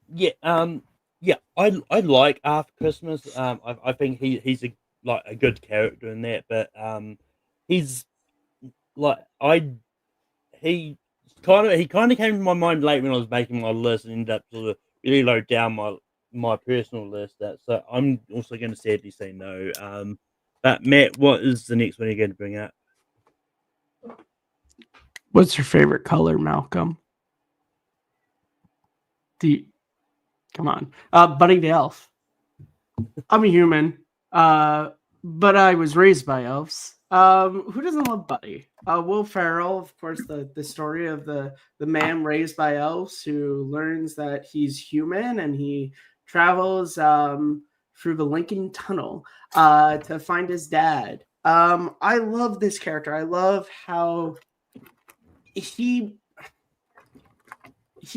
Yeah, I like After Christmas. I think he's a good character in that, but he's like he kind of came to my mind late when I was making my list and ended up sort of really low down my personal list. So I'm also going to sadly say no. But Matt, what is the next one you're going to bring up?
What's your favorite color, Malcolm? Come on. Buddy the Elf. I'm a human, but I was raised by elves. Who doesn't love Buddy? Will Ferrell, of course, the story of the man raised by elves who learns that he's human and he travels through the Lincoln Tunnel to find his dad. I love this character. I love how he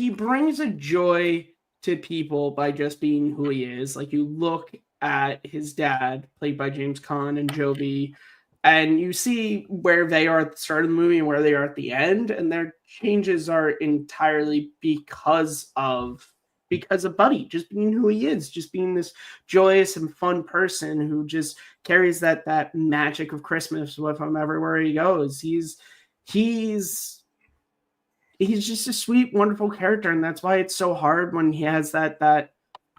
brings a joy to people by just being who he is. Like, you look at his dad, played by James Caan, and Joby, and you see where they are at the start of the movie and where they are at the end, and their changes are entirely because of Buddy just being who he is, just being this joyous and fun person who just carries that magic of Christmas with him everywhere he goes. He's just a sweet, wonderful character, and that's why it's so hard when he has that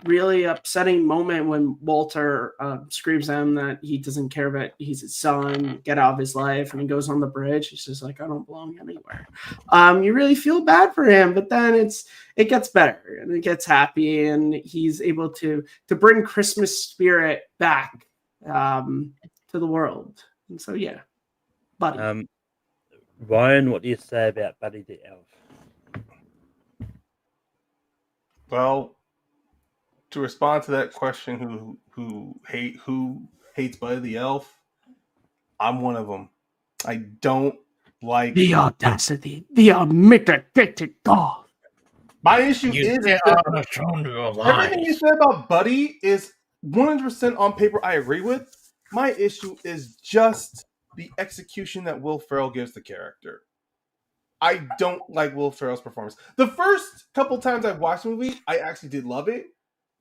really upsetting moment when Walter screams at him that he doesn't care that he's his son, get out of his life, and he goes on the bridge. He's just like, I don't belong anywhere. You really feel bad for him, but then it gets better and it gets happy, and he's able to bring Christmas spirit back to the world. And so, yeah, Buddy.
Ryan, what do you say about Buddy the Elf?
Well, to respond to that question, who hates Buddy the Elf? I'm one of them. I don't like
the audacity, the omnipotent God.
My issue
You
is
get
that
on the throne of
everything
lies.
you said about Buddy is 100% on paper. I agree with. My issue is just the execution that Will Ferrell gives the character. I don't like Will Ferrell's performance. The first couple times I've watched the movie, I actually did love it.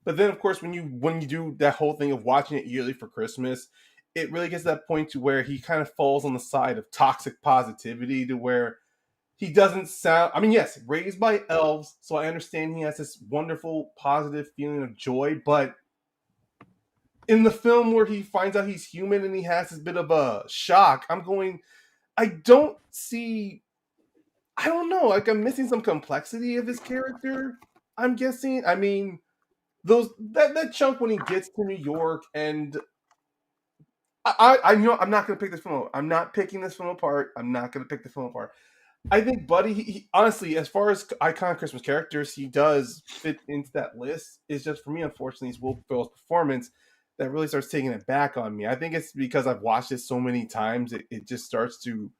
But then, of course, when you do that whole thing of watching it yearly for Christmas, it really gets to that point to where he kind of falls on the side of toxic positivity, to where he doesn't sound. I mean, yes, raised by elves, so I understand he has this wonderful, positive feeling of joy. But in the film where he finds out he's human and he has this bit of a shock, I don't see. I don't know. Like, I'm missing some complexity of his character, I'm guessing. I mean, that chunk when he gets to New York, and I know I'm not going to pick this film. I'm not picking this film apart. I'm not going to pick the film apart. I think Buddy, he honestly, as far as iconic Christmas characters, he does fit into that list. It's just, for me, unfortunately, it's Will Ferrell's performance that really starts taking it back on me. I think it's because I've watched it so many times, it just starts to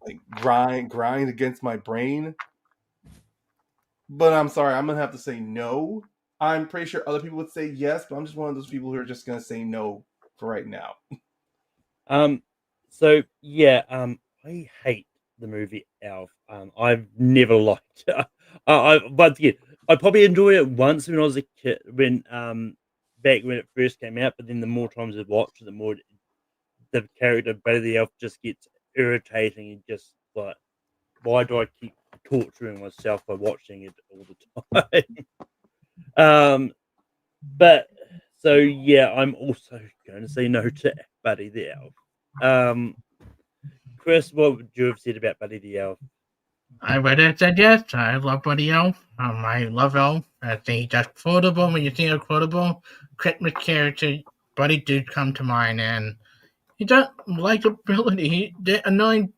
like grind against my brain. But I'm sorry, I'm gonna have to say no. I'm pretty sure other people would say yes, but I'm just one of those people who are just gonna say no for right now.
So yeah, I hate the movie Elf. I've never liked it. But yeah, I probably enjoyed it once when I was a kid, back when it first came out. But then the more times I watched it, the more the character Buddy the Elf just gets irritating, and just like, why do I keep torturing myself by watching it all the time? But so yeah, I'm also going to say no to Buddy the Elf. Chris, what would you have said about Buddy the Elf?
I would have said yes. I love Buddy Elf. I love Elf. I think he's just quotable. When you think of quotable Christmas character, Buddy did come to mind, and he does likability. He did annoying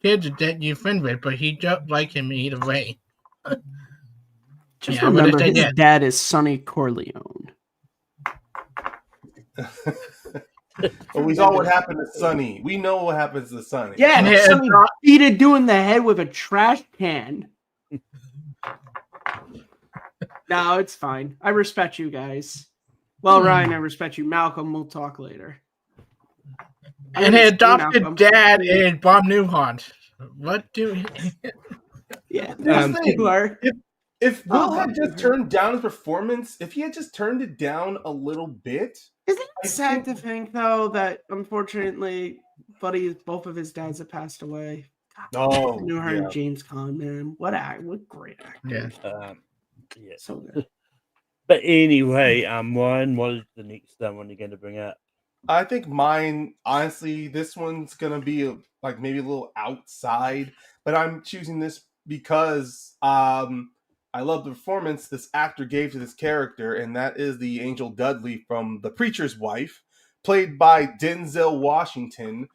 kids that you friend with, but he just like him either way.
Just
Yeah, I would've
remember,
said
his
yes.
dad is Sonny Corleone.
But we saw what happened to Sonny. We know what happens to Sonny.
Yeah, and
Yeah,
Sonny beat it doing the head with a trash can. No, it's fine. I respect you guys. Well, Ryan, I respect you. Malcolm, we'll talk later.
And his adopted dad is Bob Newhart. What do you...
Yeah,
Here's the thing.
you are.
If Will had just turned down his performance, if he had just turned it down a little bit,
Isn't it sad to think, though, that unfortunately, both of his dads have passed away?
oh,
Newhart
yeah.
and James Caan, man, what great actors.
Yeah.
Yeah.
So good.
But anyway, Ryan, what is the next one you're going to bring up?
I think mine, honestly, this one's gonna be like maybe a little outside, but I'm choosing this because I love the performance this actor gave to this character, and that is the Angel Dudley from The Preacher's Wife, played by Denzel Washington.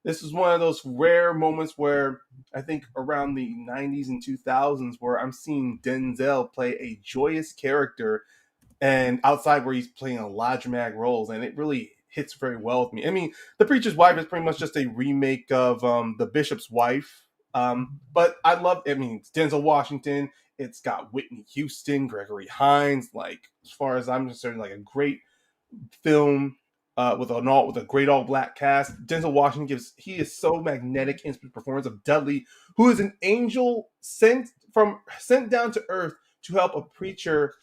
This is one of those rare moments where I think around the 90s and 2000s where I'm seeing Denzel play a joyous character, and outside where he's playing a lot of dramatic roles, and it really hits very well with me. I mean, The Preacher's Wife is pretty much just a remake of The Bishop's Wife, But I love. I mean, it's Denzel Washington. It's got Whitney Houston, Gregory Hines. Like, as far as I'm concerned, like a great film with a great all black cast. Denzel Washington is so magnetic in his performance of Dudley, who is an angel sent down to earth to help a preacher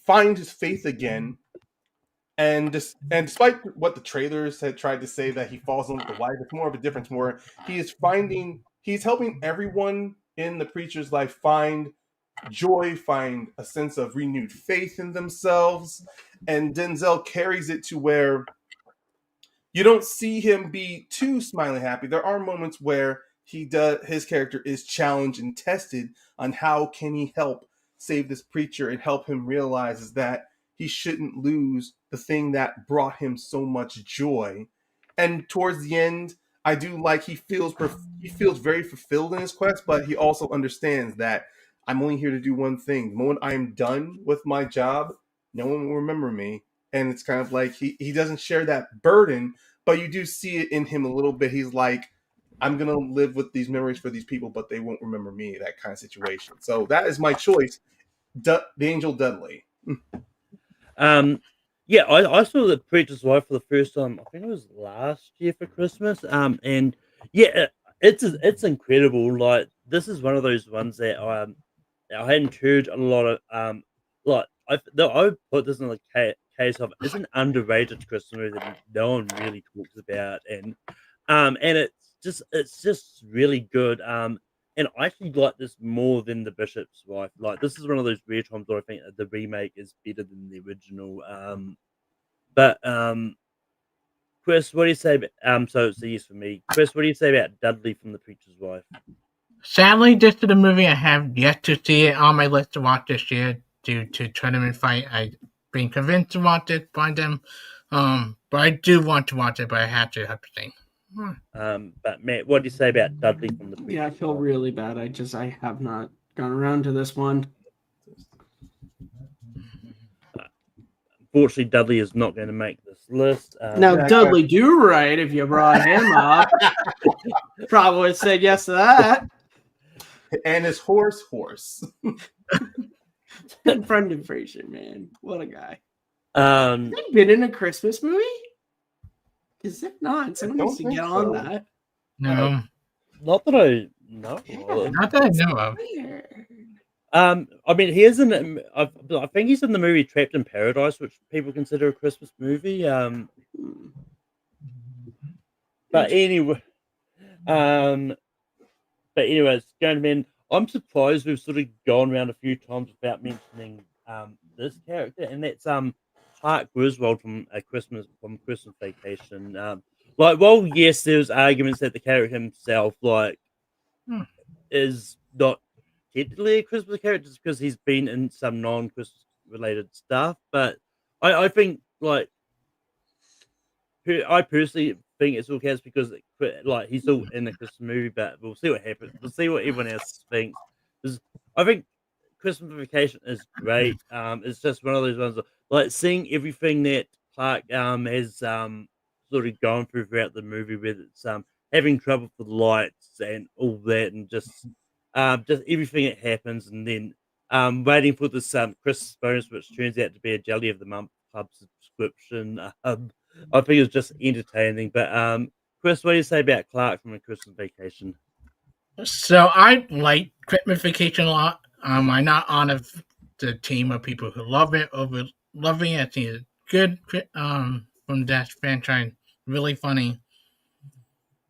find his faith again. And despite what the trailers had tried to say that he falls in love with the wife, it's more of a difference. More, he's helping everyone in the preacher's life find joy, find a sense of renewed faith in themselves. And Denzel carries it to where you don't see him be too smiling happy. There are moments where his character is challenged and tested on how can he help save this preacher and help him realize is that he shouldn't lose the thing that brought him so much joy. And towards the end, I do like he feels very fulfilled in his quest, but he also understands that I'm only here to do one thing. The moment I am done with my job, no one will remember me. And it's kind of like he doesn't share that burden, but you do see it in him a little bit. He's like, I'm going to live with these memories for these people, but they won't remember me, that kind of situation. So that is my choice, the Angel Dudley.
Yeah, I saw The Preacher's Wife for the first time. I think it was last year for Christmas. And yeah, it's incredible. Like, this is one of those ones that I hadn't heard a lot of. Like, I put this in the case of it's an underrated Christmas movie that no one really talks about, and it's just really good. And I actually like this more than The Bishop's Wife. Like, this is one of those rare times where I think the remake is better than the original. But Chris, what do you say about, so it's a yes for me. Chris, what do you say about Dudley from The Preacher's Wife?
Sadly, this is a movie I have yet to see it on my list to watch this year due to Tournament Fight. I've been convinced to watch it by them. But I do want to watch it, but I have to see.
But Matt, what do you say about Dudley from The Preacher's Wife?
Yeah, I feel really bad. I have not gone around to this one.
Unfortunately, Dudley is not going to make this list.
Now, Dudley Do Right, if you brought him up, probably would have said yes to that.
And his horse.
Brendan Fraser, man, what a guy.
Has
he been in a Christmas movie? Because if not, someone needs to get on that.
No,
not that I know.
Not that I know of.
I mean, he is in. I think he's in the movie Trapped in Paradise, which people consider a Christmas movie. But anyway, Gentlemen, I'm surprised we've sort of gone around a few times without mentioning this character, and that's Clark Griswold from Christmas Vacation. Well, yes, there's arguments that the character himself is not technically a Christmas character just because he's been in some non-Christmas related stuff, but I think I personally think it's all cast because he's still in the Christmas movie, but we'll see what happens. We'll see what everyone else thinks. I think Christmas Vacation is great. It's just one of those ones like seeing everything that Clark has sort of gone throughout the movie, whether it's having trouble with lights and all that, and just everything that happens, and then waiting for this Christmas bonus, which turns out to be a Jelly of the Month Club subscription. I think it's just entertaining. But Chris, what do you say about Clark from A Christmas Vacation?
So I like Christmas Vacation a lot. I'm not on the team of people who love it over loving it. I think it's good from that franchise. Really funny.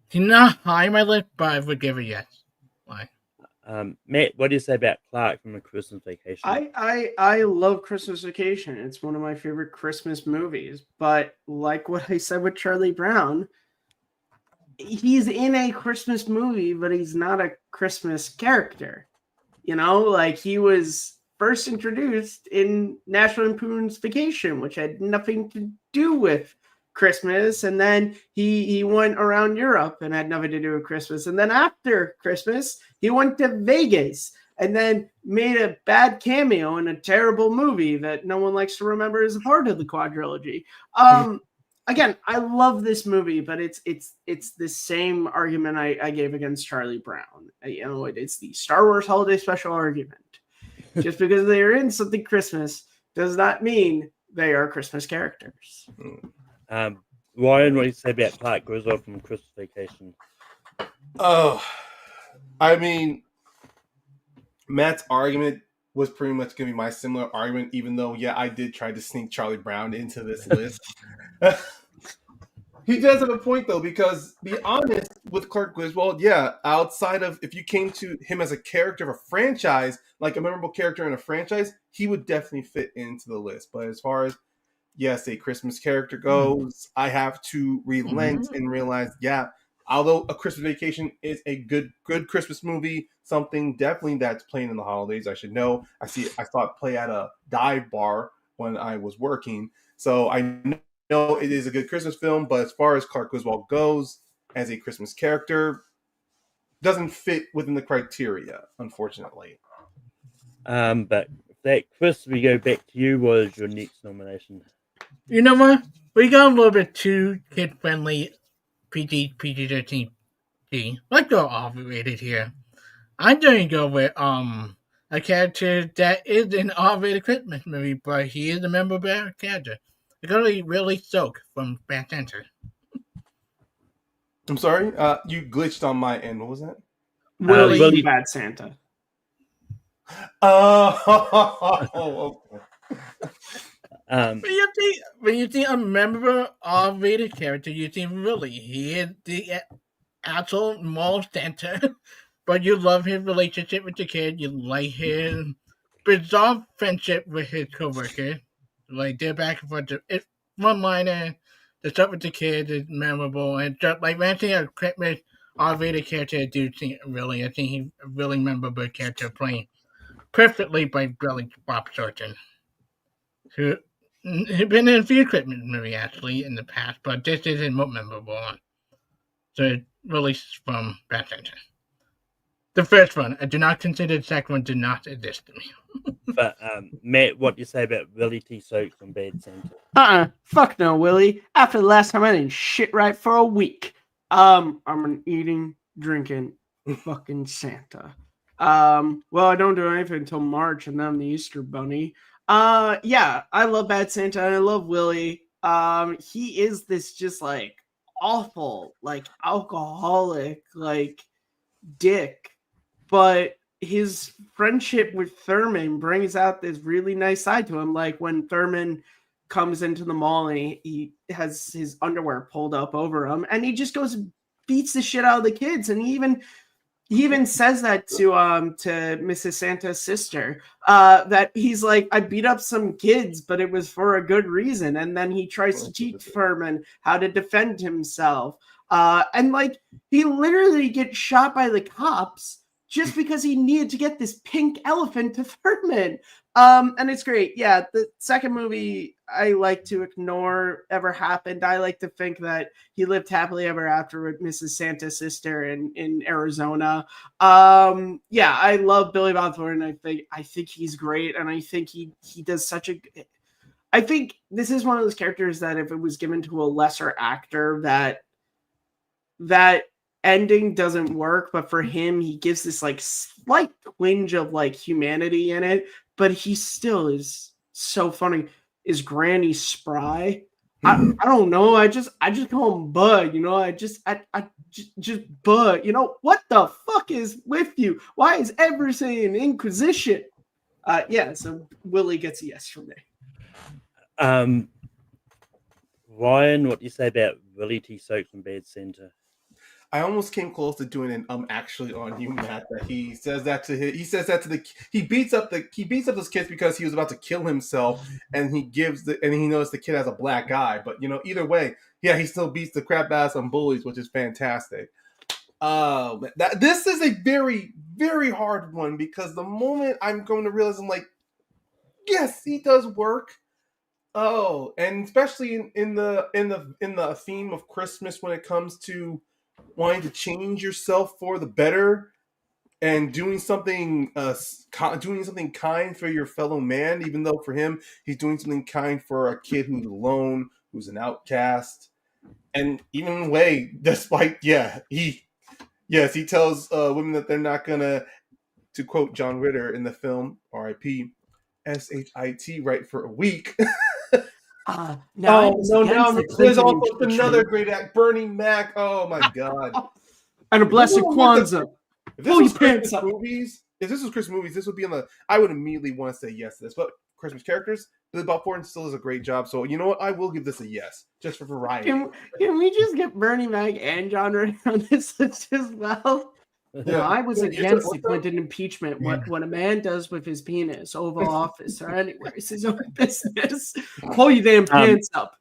He's not high on my list, but I would give it a yes. Why?
Matt, what do you say about Clark from A Christmas Vacation?
I love Christmas Vacation. It's one of my favorite Christmas movies. But like what I said with Charlie Brown, he's in a Christmas movie, but he's not a Christmas character. You know, like he was first introduced in National Lampoon's Vacation, which had nothing to do with Christmas, and then he went around Europe and had nothing to do with Christmas, and then after Christmas he went to Vegas and then made a bad cameo in a terrible movie that no one likes to remember as a part of the quadrilogy. again, I love this movie, but it's the same argument I gave against Charlie Brown. It's the Star Wars Holiday Special argument. Just because they are in something Christmas does not mean they are Christmas characters.
Ryan, what do you say about Clark Griswold from Christmas Vacation?
Oh, I mean, Matt's argument was pretty much going to be my similar argument, even though, yeah, I did try to sneak Charlie Brown into this list. He does have a point, though, because be honest with Clark Griswold, yeah, outside of if you came to him as a character of a franchise, like a memorable character in a franchise, he would definitely fit into the list. But as far as, yes, a Christmas character goes, I have to relent and realize, yeah, although A Christmas Vacation is a good Christmas movie, something definitely that's playing in the holidays, I should know. I saw it play at a dive bar when I was working, so I know it is a good Christmas film. But as far as Clark Griswold goes as a Christmas character, doesn't fit within the criteria, unfortunately.
But that, Chris, we go back to you. What is your next nomination?
You know what? We got a little bit too kid friendly, PG-13. Let's go R-rated here. I'm going to go with a character that is an R-rated Christmas movie, but he is a memorable character. I got to really Soak from Bad Santa.
I'm sorry, you glitched on my end. What was that?
Willie Bad Santa.
Oh,
When you think a memorable R-rated character, you think really he is the actual moral Santa, but you love his relationship with the kid. You like his bizarre friendship with his coworker. Like they're back and forth. It's one liner. The stuff with the kid is memorable, and just like ranting a Christmas R-rated character, I do think really. I think he's a really memorable character playing perfectly by Billy Bob Thornton, who has been in a few Christmas movies actually in the past, but this is his most memorable one. So released from Bad Santa. The first one, I do not consider the second one, did not exist to me.
But Matt, what do you say about Willie T. Soak from Bad Santa?
Fuck no, Willie. After the last time I didn't shit right for a week. I'm an eating, drinking fucking Santa. Well, I don't do anything until March, and then I'm the Easter Bunny. Yeah, I love Bad Santa, and I love Willie. He is this just like awful, like alcoholic, like dick, but his friendship with Thurman brings out this really nice side to him. Like when Thurman comes into the mall and he has his underwear pulled up over him, and he just goes and beats the shit out of the kids, and he even says that to Mrs. Santa's sister, that he's like, I beat up some kids, but it was for a good reason. And then he tries to teach Furman how to defend himself. And like he literally gets shot by the cops just because he needed to get this pink elephant to Furman. And it's great. Yeah, the second movie I like to ignore ever happened. I like to think that he lived happily ever after with Mrs. Santa's sister in Arizona. Yeah, I love Billy Bob Thornton. I think he's great, and I think he does such a. I think this is one of those characters that if it was given to a lesser actor, that ending doesn't work, but for him, he gives this like slight twinge of like humanity in it, but he still is so funny. Is Granny Spry? I don't know. I just call him Bud. You know, I just Bud. You know, what the fuck is with you? Why is everything Inquisition? Yeah. So Willie gets a yes from me.
Ryan, what do you say about Willie T. Soak from Bad Santa?
I almost came close to doing an actually on you, Matt. That he says that to he beats up those kids because he was about to kill himself, and he noticed the kid has a black eye. But you know, either way, yeah, he still beats the crap out of some bullies, which is fantastic. This is a very, very hard one because the moment I'm going to realize, I'm like, yes, he does work. Oh, and especially in the theme of Christmas when it comes to wanting to change yourself for the better and doing something kind for your fellow man, even though for him he's doing something kind for a kid who's alone, who's an outcast, and even Way, despite he tells women that they're not gonna, to quote John Ritter in the film R.I.P. SHIT right for a week.
Now
there's also another great act, Bernie Mac. Oh my god!
And a blessed Kwanzaa.
If this was Christmas movies, this would be on the. I would immediately want to say yes to this. But Christmas characters, Billy Bob Thornton still does a great job. So you know what? I will give this a yes, just for variety.
Can we just get Bernie Mac and John Ritter on this list as well? No, I was against the Clinton impeachment. What a man does with his penis, Oval Office or anywhere, is his own business. Pull your damn pants up.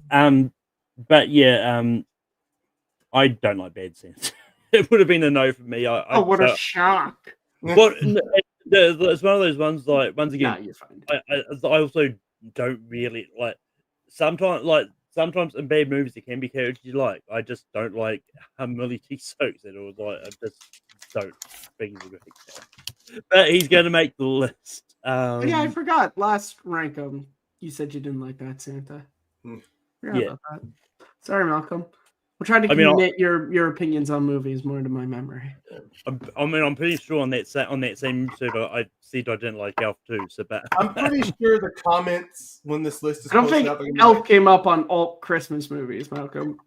But yeah, I don't like Bad Santa. It would have been a no for me.
What a shock!
What? It's one of those ones. Like once again,
nah, you're fine.
I also don't really like. Sometimes in bad movies there can be characters you like. I just don't like Millie T. Stokes at all. Like I just don't think he's a great character. But he's going to make the list.
Yeah, I forgot. Last rank, you said you didn't like Bad Santa. About that. Sorry, Malcolm. We'll try to commit your opinions on movies more to my memory.
I'm pretty sure on that same server I said I didn't like Elf too. So, but
I'm pretty sure the comments when this list is.
I don't think Elf came up on all Christmas movies, Malcolm.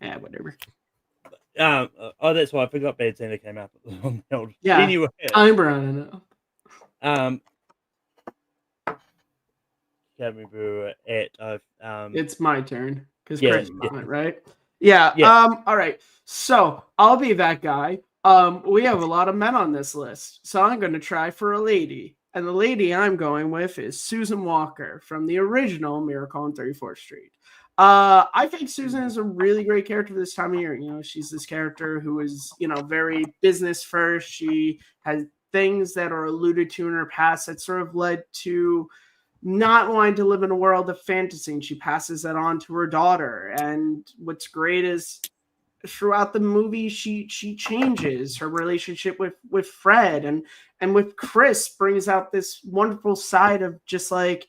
Yeah, whatever.
That's why I forgot Bad Santa came out on the old.
Yeah.
Anyway,
I'm running up.
Can't remember at
it's my turn because Chris on it, right? Yeah. All right. So I'll be that guy. We have a lot of men on this list, so I'm going to try for a lady, and the lady I'm going with is Susan Walker from the original Miracle on 34th Street. I think Susan is a really great character this time of year. You know, she's this character who is, very business first. She has things that are alluded to in her past that sort of led to not wanting to live in a world of fantasy, and she passes that on to her daughter. And what's great is throughout the movie she changes. Her relationship with Fred and with Chris brings out this wonderful side of just like,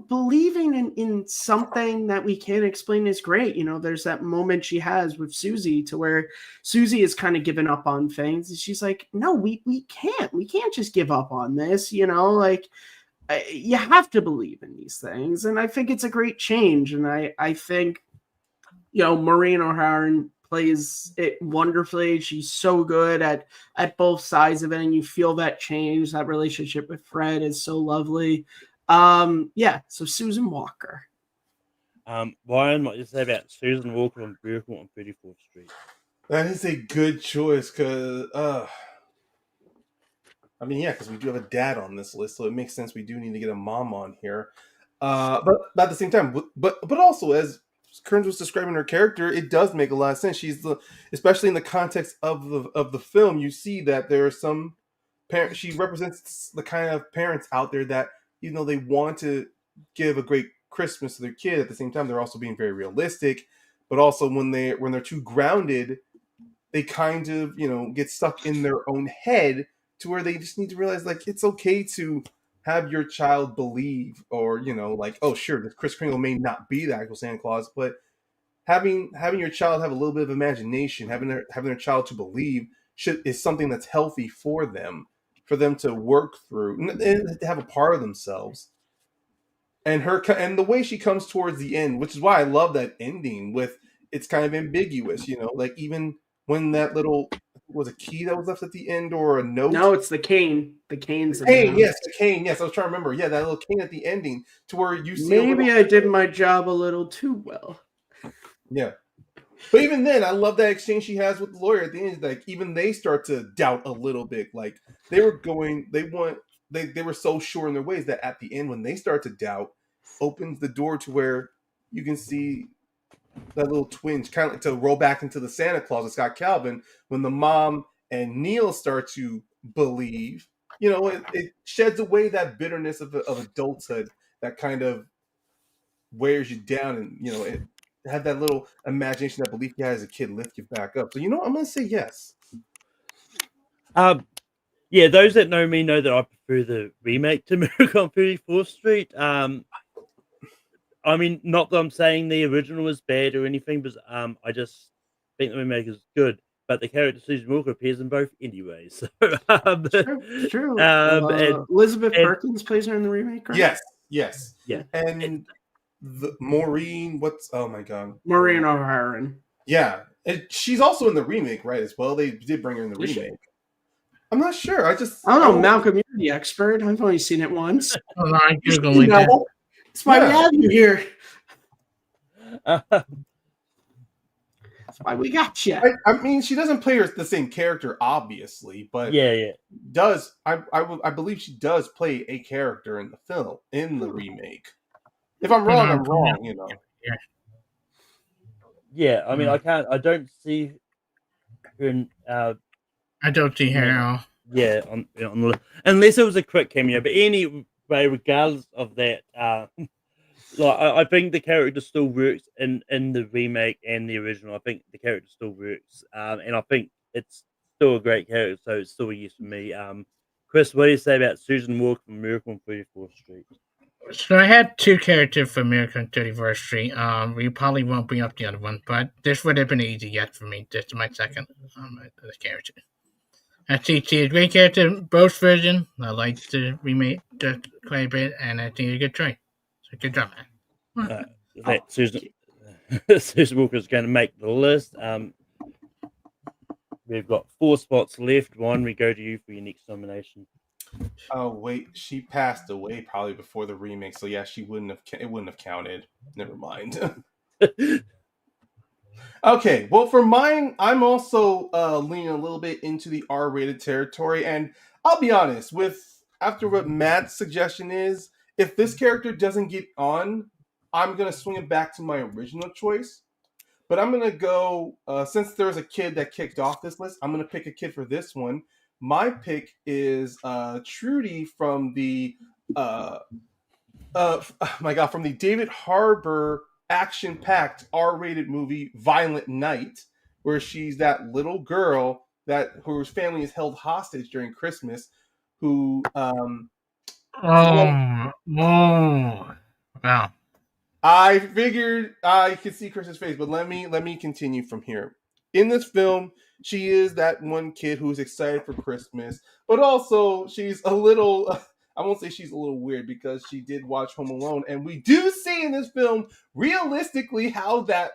believing in something that we can't explain is great. There's that moment she has with Susie to where Susie is kind of given up on things, and she's like, no, we can't just give up on this, you have to believe in these things. And I think it's a great change. And I think, Maureen O'Hara plays it wonderfully. She's so good at both sides of it. And you feel that change. That relationship with Fred is so lovely. So Susan Walker.
Ryan, what you say about Susan Walker on Miracle on 34th Street?
That is a good choice because because we do have a dad on this list, so it makes sense we do need to get a mom on here. But at the same time, but also as Kearns was describing her character, it does make a lot of sense. Especially in the context of the film, you see that there are some parents. She represents the kind of parents out there that, even though they want to give a great Christmas to their kid, at the same time they're also being very realistic. But also when they're too grounded, they kind of get stuck in their own head, to where they just need to realize, like, it's okay to have your child believe, or, oh, sure, the Kris Kringle may not be the actual Santa Claus, but having your child have a little bit of imagination, having their child to believe is something that's healthy for them to work through and to have a part of themselves. And the way she comes towards the end, which is why I love that ending with, it's kind of ambiguous, like even when that little, was a key that was left at the end, or a note?
No, it's the cane. The cane's
the cane. Yes, the cane. Yes, I was trying to remember. Yeah, that little cane at the ending, to where you see.
Maybe I did my job a little too well.
Yeah, but even then, I love that exchange she has with the lawyer at the end. Like, even they start to doubt a little bit. Like, they were so sure in their ways that at the end, when they start to doubt, opens the door to where you can see that little twinge, kind of like to roll back into the Santa Claus of Scott Calvin, when the mom and Neil start to believe, it sheds away that bitterness of adulthood that kind of wears you down, and it had that little imagination, that belief you had as a kid, lift you back up. So I'm going to say yes.
Yeah, those that know me know that I prefer the remake to Miracle on 34th Street. I mean, not that I'm saying the original is bad or anything, but I just think the remake is good. But the character Susan Walker appears in both anyway. So,
True.
and
Elizabeth Perkins plays her in the remake, right?
Yes.
yeah,
And the Maureen, oh my god,
Maureen O'Hara.
Yeah, and she's also in the remake, right? As well, they did bring her in the
Is she?
remake. I'm not sure.
I don't know, Malcolm. You're the expert. I've only seen it once.
I
You
Google it.
know. That's why we have you here. That's why we got you.
I mean, she doesn't play the same character, obviously, but
yeah.
Does I believe she does play a character in the film in the remake. If I'm wrong, I'm wrong. You know.
Yeah, I mean, I don't see her in,
I don't see her at all.
Yeah, on the, unless it was a quick cameo. But anyway, regardless of that, like I think the character still works in the remake and the original. I think the character still works, and I think it's still a great character. So it's still a yes for me. Chris, what do you say about Susan Walker from Miracle on 34th Street?
So I had two characters for Miracle on 34th Street. We probably won't bring up the other one, but this would have been easy yet for me. This is my second character. I think she's a great character in both versions. I like the remake just quite a bit, and I think it's a good choice. So good job, man.
Susan Walker is going to make the list. We've got 4 spots left. Ryan, we go to you for your next nomination.
Oh wait, she passed away probably before the remake, so yeah, it wouldn't have counted. Never mind. Okay, well for mine, I'm also leaning a little bit into the R-rated territory, and I'll be honest, after what Matt's suggestion is, if this character doesn't get on, I'm gonna swing it back to my original choice. But I'm gonna go since there's a kid that kicked off this list, I'm gonna pick a kid for this one. My pick is Trudy from the from the David Harbour action-packed R-rated movie Violent Night, where she's that little girl whose family is held hostage during Christmas, who
wow.
I figured I could see Chris's face, but let me continue from here. In this film, she is that one kid who's excited for Christmas, but also she's a little I won't say she's a little weird because she did watch Home Alone, and we do see in this film realistically how that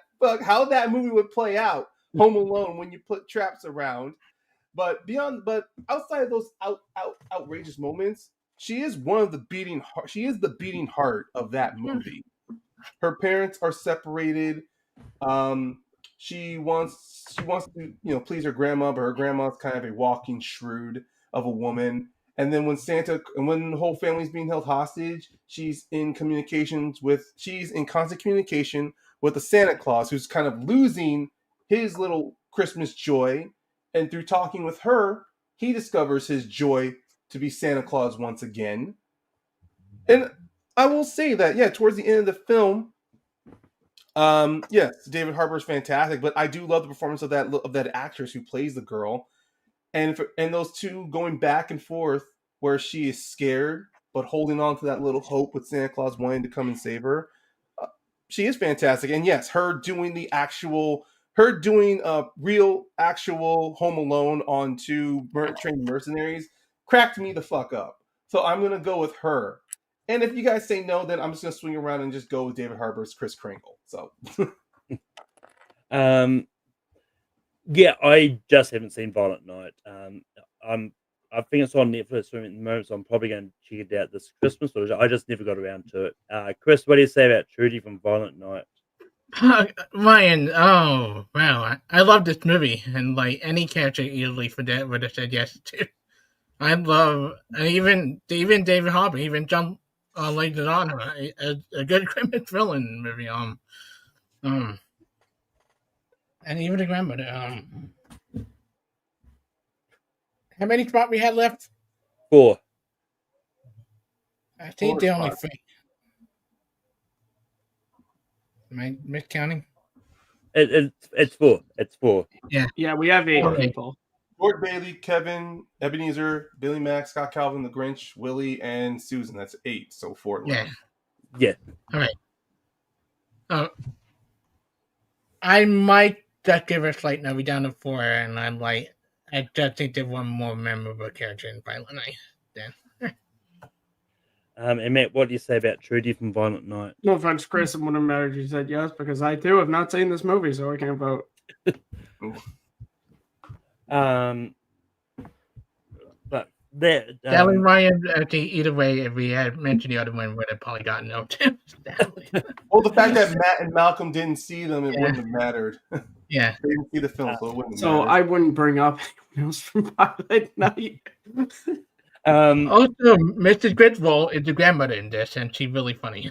movie would play out. Home Alone, when you put traps around. But outside of those outrageous moments, she is the beating heart of that movie. Her parents are separated. She wants to please her grandma, but her grandma's kind of a walking shroud of a woman. And then when the whole family's being held hostage, she's in constant communication with the Santa Claus, who's kind of losing his little Christmas joy. And through talking with her, he discovers his joy to be Santa Claus once again. And I will say that, yeah, towards the end of the film, yes, David Harbour is fantastic, but I do love the performance of that actress who plays the girl. And those two going back and forth, where she is scared but holding on to that little hope with Santa Claus wanting to come and save her, she is fantastic. And yes, her doing real actual Home Alone on 2 trained mercenaries cracked me the fuck up. So I'm gonna go with her. And if you guys say no, then I'm just gonna swing around and just go with David Harbour's Kris Kringle. So.
Yeah, I just haven't seen Violent Night. I think it's on Netflix at the moment, so I'm probably going to check it out this Christmas. Or I just never got around to it. Chris, what do you say about Trudy from Violent Night?
Ryan, oh wow, I love this movie, and like any character easily for that would have said yes to. I love, and even David Harbour even jumped later on a good criminal villain movie. And even the grandmother. How many spots we had left?
4.
I think they only 3. Am I miscounting?
It's 4. It's 4.
Yeah.
Yeah, we have 8 people.
George Bailey, Kevin, Ebenezer, Billy Mack, Scott Calvin, The Grinch, Willie, and Susan. That's 8. So 4 left.
Yeah.
All right. I might just give it a slight no, down to 4, and I just think there's one more memorable character in Violent Night. Then.
And Matt, what do you say about Trudy from Violent Night?
No offense, Chris, it wouldn't matter if you said yes, because I too have not seen this movie, so I can't vote.
But that
Sally Ryan, I think either way, if we had mentioned the other one, would have probably gotten no too.
Well, the fact that Matt and Malcolm didn't see them, it wouldn't have mattered.
Yeah.
They didn't see the film, so it wouldn't have
So
mattered.
I wouldn't bring up anyone else from Violent Night.
Also, Mrs. Griswold is the grandmother in this, and she's really funny.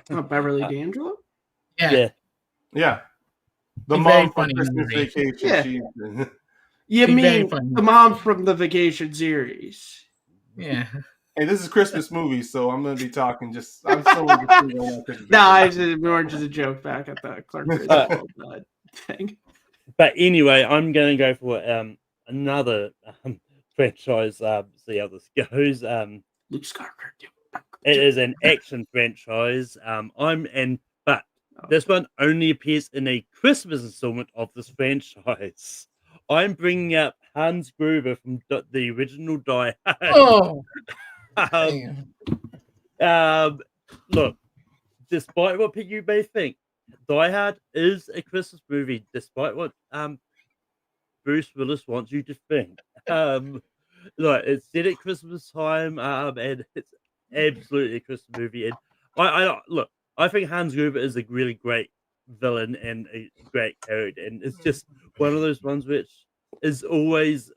Beverly D'Angelo?
yeah.
Yeah. The
She's very
mom from
funny in the
Christmas
movie.
Vacation.
Yeah.
She,
You
She's very
mean
funny.
the mom from the Vacation series?
Yeah.
hey, this is a Christmas movie, so I'm going to be talking just. I'm still going to Christmas
No, I
Vacation.
just more just a joke back at the Clark Griswold thing.
But anyway, I'm going to go for another franchise. See how this goes.
Luke Skywalker.
It is an action franchise. But this one only appears in a Christmas installment of this franchise. I'm bringing up Hans Gruber from the original Die Hard.
Oh,
Look, despite what you may think, Die Hard is a Christmas movie, despite what Bruce Willis wants you to think. Look, it's set at Christmas time, and it's absolutely a Christmas movie. And I think Hans Gruber is a really great villain and a great character, and it's just one of those ones which is always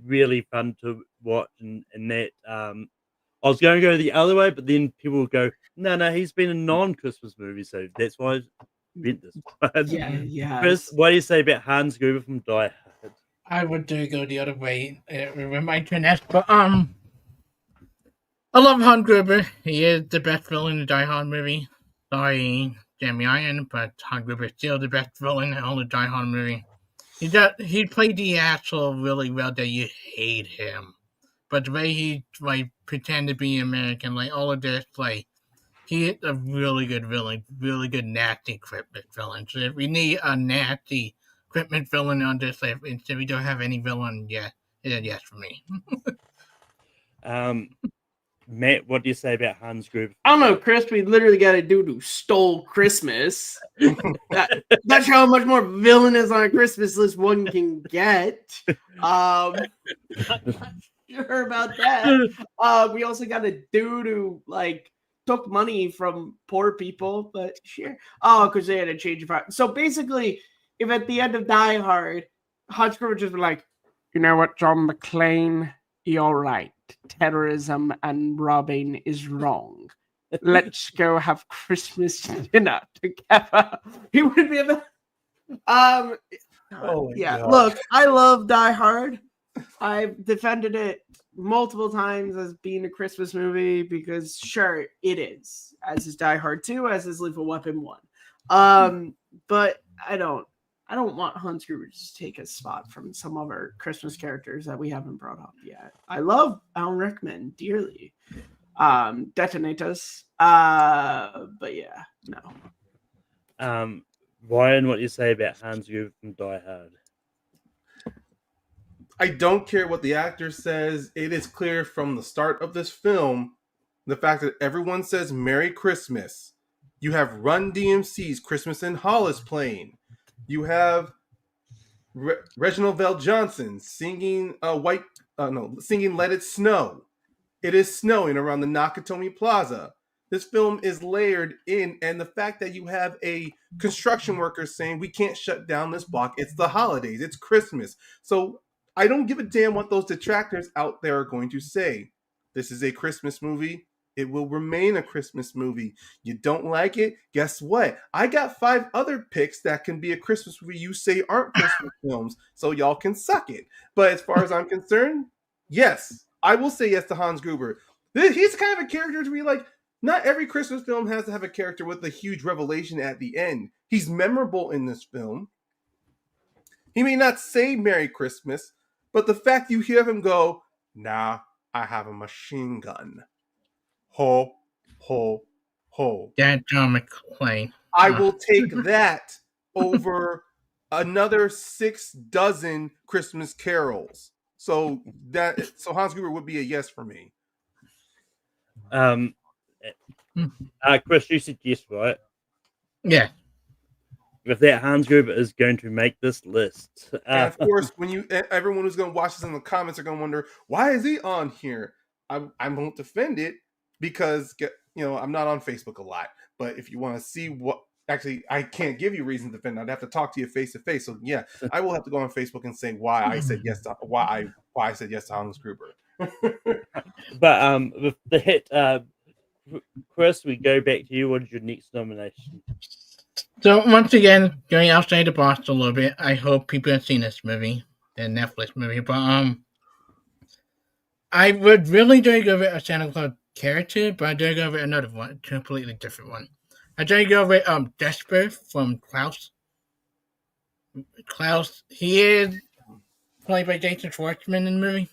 really fun to watch. And that I was going to go the other way, but then people would go, no, he's been in non-Christmas movies, so that's why I went this one.
Yeah.
Chris, what do you say about Hans Gruber from Die Hard?
I would go the other way with my turn next, but I love Hans Gruber. He is the best villain in the Die Hard movie. Sorry, Jeremy Iron, but Hans Gruber is still the best villain in all the Die Hard movie. He played the asshole really well that you hate him. But the way he pretend to be American, all of this, he is a really good villain, really good nasty equipment villain. So if we need a nasty equipment villain on this, instead we don't have any villain yet, it is yes for me.
Matt, what do you say about Hans Gruber?
I don't know, Chris. We literally got a dude who stole Christmas. That's how much more villainous on a Christmas list one can get. Not sure about that. We also got a dude who took money from poor people, but sure. Oh, because they had to change it. So basically, if at the end of Die Hard, Hans Gruber just be like, you know what, John McClane, you're right. Terrorism and robbing is wrong. Let's go have Christmas dinner together. He would be able.
God.
Look, I love Die Hard. I've defended it multiple times as being a Christmas movie because, sure, it is. As is Die Hard 2, as is Lethal Weapon 1. But I don't want Hans Gruber to take a spot from some other Christmas characters that we haven't brought up yet. I love Alan Rickman dearly. Detonators. But yeah, no.
Ryan, what do you say about Hans Gruber from Die Hard?
I don't care what the actor says. It is clear from the start of this film, the fact that everyone says Merry Christmas. You have Run DMC's Christmas in Hollis playing. You have Reginald Vell Johnson singing singing Let It Snow. It is snowing around the Nakatomi Plaza. This film is layered in, and the fact that you have a construction worker saying we can't shut down this block, it's the holidays, it's Christmas. So I don't give a damn what those detractors out there are going to say. This is a Christmas movie. It will remain a Christmas movie. You don't like it? Guess what? I got 5 other picks that can be a Christmas movie you say aren't Christmas films, so y'all can suck it. But as far as I'm concerned, yes, I will say yes to Hans Gruber. He's kind of a character to be not every Christmas film has to have a character with a huge revelation at the end. He's memorable in this film. He may not say Merry Christmas, but the fact you hear him go, "Nah, I have a machine gun. Ho, ho, ho.
That John McClane.
I will take that over another 6 dozen Christmas carols." So Hans Gruber would be a yes for me.
Chris, you said yes, right?
Yeah.
With that, Hans Gruber is going to make this list.
And of course, everyone who's going to watch this in the comments are going to wonder, why is he on here? I won't defend it because I'm not on Facebook a lot. But if you want to see what, actually, I can't give you reason to defend. I'd have to talk to you face to face. So yeah, I will have to go on Facebook and say why I said yes to why I said yes to Hans Gruber.
But with the hit, Chris, we go back to you. What is your next nomination?
So once again, going outside the box a little bit, I hope people have seen this movie, the Netflix movie. But I would really do go with a Santa Claus character, but I do go with another one, completely different one. I do go with Jesper from Klaus. Klaus, he is played by Jason Schwartzman in the movie.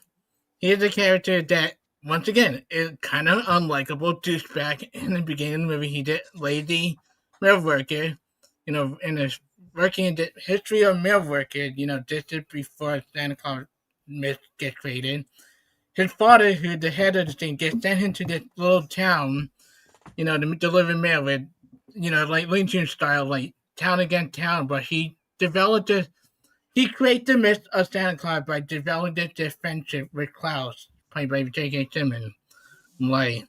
He is a character that, once again, is kind of unlikable douchebag. In the beginning of the movie, he did lazy mail worker. In his working in the history of mail worker, this is before Santa Claus myth gets created. His father, who's the head of the thing, gets sent into this little town, to deliver mail with, like Looney Tunes style, like town against town. But he developed this. He created the myth of Santa Claus by developing this friendship with Klaus, played by J.K. Simmons. Like,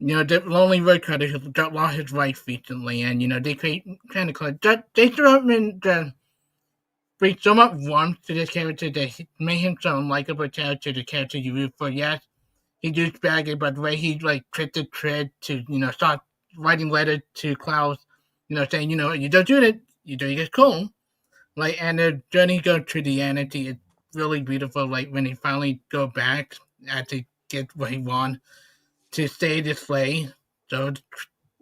the lonely woodcutter who lost his wife recently, and, they create Santa Claus. They throw him in to bring so much warmth to this character that made him so unlikable character, the character you root for. Yes, he douchebaggy, but the way he, quit the tread to, start writing letters to Klaus, saying, you don't do it, you do it cool. And the journey go to the end, it's really beautiful. When he finally go back to get what he wants to stay this way, so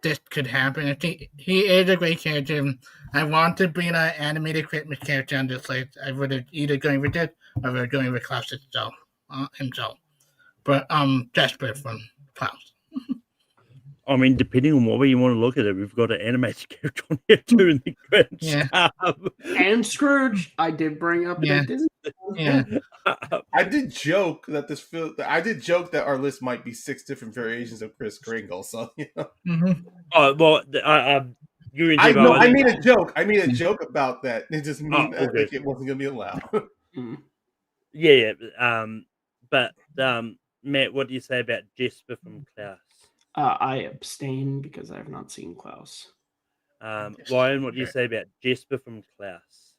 this could happen. I think he is a great character. I want to bring an animated Christmas character on this list. I would have either going with this or I would going with Klaus himself. But Jesper from Klaus.
I mean, depending on what way you want to look at it, we've got an animated character on here too in the Grinch.
Yeah.
And Scrooge, I did bring up.
Yeah. Yeah.
I did joke that our list might be 6 different variations of Kris Kringle. So
Mm-hmm.
Oh well, you and Jim,
I made a joke. I made a joke about that. It just means
okay.
it wasn't going to be allowed.
Yeah. But Matt, what do you say about Jesper from Klaus?
I abstain because I have not seen Klaus.
Ryan, what do you say about Jesper from Klaus?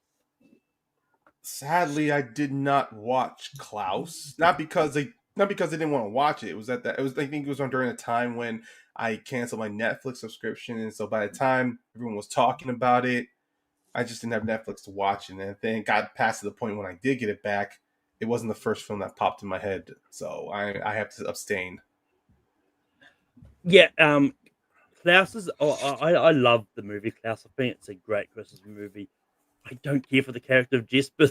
Sadly, I did not watch Klaus. Not because I didn't want to watch it. I think it was during a time when I canceled my Netflix subscription, and so by the time everyone was talking about it, I just didn't have Netflix to watch it. And then got past to the point when I did get it back, it wasn't the first film that popped in my head, so I have to abstain.
Yeah, Klaus is. I love the movie Klaus. I think it's a great Christmas movie. I don't care for the character of Jesper.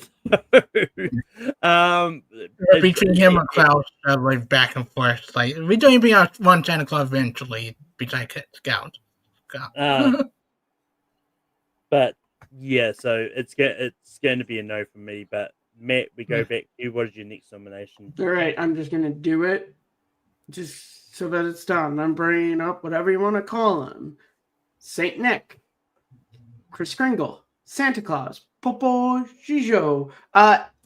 Between him and Klaus, back and forth. We don't even be on one Santa Claus eventually, besides Scout.
But yeah, so it's going to be a no from me. But Matt, we go back to you. What is your next nomination?
All right, I'm just gonna do it, just so that it's done. I'm bringing up whatever you want to call him: Saint Nick, Kris Kringle, Santa Claus, Popo Gijo.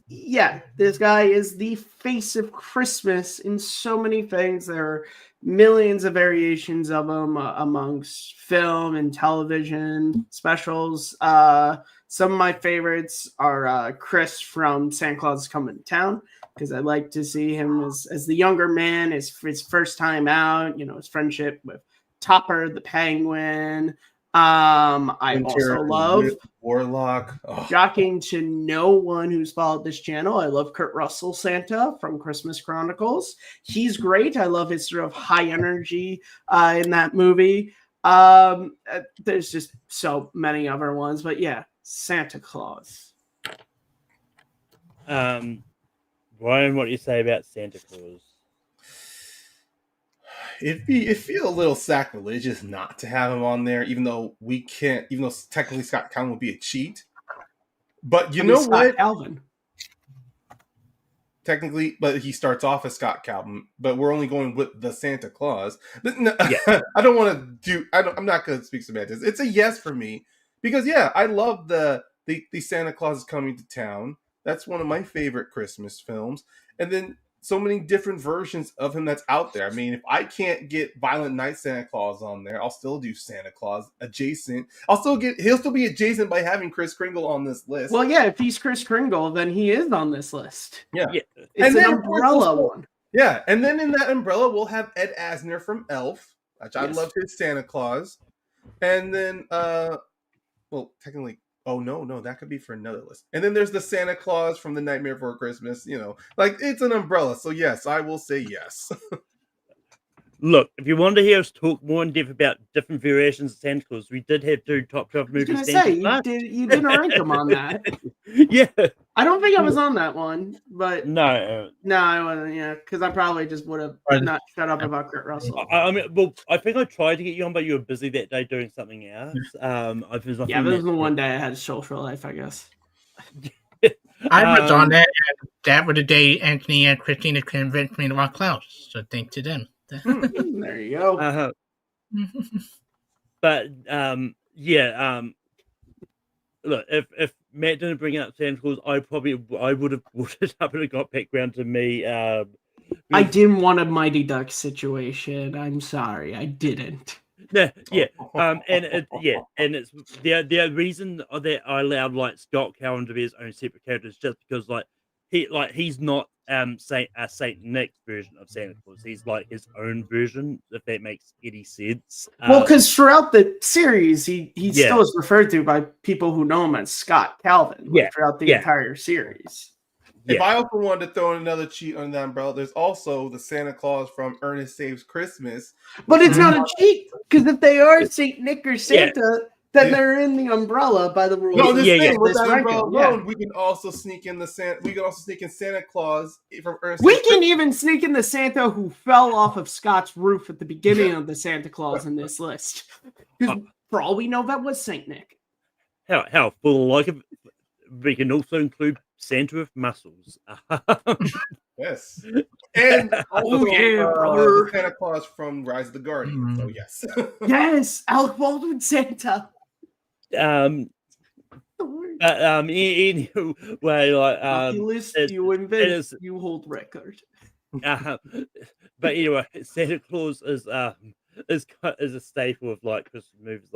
Yeah, this guy is the face of Christmas in so many things. There are millions of variations of him amongst film and television specials. Some of my favorites are Chris from Santa Claus is Coming to Town, because I like to see him as the younger man, his first time out, his friendship with Topper the Penguin. I also love
Warlock.
Shocking to no one who's followed this channel, I love Kurt Russell Santa from Christmas Chronicles. He's great. I love his sort of high energy in that movie. There's just so many other ones, but yeah, Santa Claus.
Ryan, what do you say about Santa Claus?
It'd feel a little sacrilegious not to have him on there, even though technically Scott Calvin would be a cheat. But you know
Scott
what?
Calvin.
Technically, but he starts off as Scott Calvin, but we're only going with the Santa Claus. But no, I don't want to do. I'm not going to speak semantics. It's a yes for me because I love the Santa Claus is coming to town. That's one of my favorite Christmas films, and then so many different versions of him that's out there. I mean, if I can't get Violent Night Santa Claus on there, I'll still do Santa Claus adjacent. He'll still be adjacent by having Kris Kringle on this list.
Well, yeah, if he's Kris Kringle, then he is on this list.
Yeah.
It's an umbrella one.
Yeah, and then in that umbrella, we'll have Ed Asner from Elf, which I love his Santa Claus. And then, technically, no, that could be for another list. And then there's the Santa Claus from The Nightmare Before Christmas. It's an umbrella. So yes, I will say yes.
Look, if you want to hear us talk more in depth about different variations of Santa Claus, we did have 2 top 12 movies.
I was going to say, you didn't rank them on that.
Yeah.
I don't think I was on that one, but...
No,
I wasn't, because I probably just would have not shut up about Kurt Russell.
I think I tried to get you on, but you were busy that day doing something else.
This was the one day I had a social life, I guess.
I was on that, and that was the day Anthony and Christina convinced me to watch Klaus, so thanks to them.
There you go.
But look, if Matt didn't bring up Santa Claus, I would have brought it up and it got back round to me.
I didn't want a Mighty Ducks situation. I'm sorry, I didn't.
And it's the reason that I allowed Scott Calvin to be his own separate character is just because he's not Saint Nick's version of Santa Claus. He's his own version, if that makes any sense.
Well, because throughout the series, he still is referred to by people who know him as Scott Calvin. Throughout the entire series.
If I also wanted to throw in another cheat under the umbrella, there's also the Santa Claus from Ernest Saves Christmas.
But it's not a cheat, because if they are Saint Nick or Santa, then they're in the umbrella by the rules.
No, with that umbrella alone, we can also sneak in Santa Claus from Ernest.
We can even sneak in the Santa who fell off of Scott's roof at the beginning of the Santa Claus in this list. Because for all we know, that was Saint Nick.
How full we can also include Santa with muscles.
Yes. And also,
brother.
Santa Claus from Rise of the Guardian. So yes.
Yes, Alec Baldwin Santa.
Anyway,
you invent, you hold record.
But anyway, Santa Claus is a staple of Christmas movies.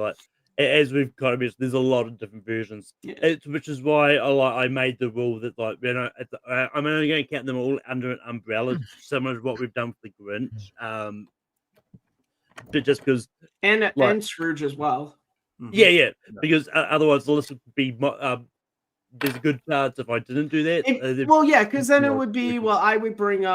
As we've kind of mentioned, there's a lot of different versions. Which is why I made the rule that I'm only going to count them all under an umbrella, similar to what we've done for the Grinch. Just because,
and Scrooge as well.
Yeah, because otherwise the list would be. There's a good chance if I didn't do that.
Because then it would be, I would bring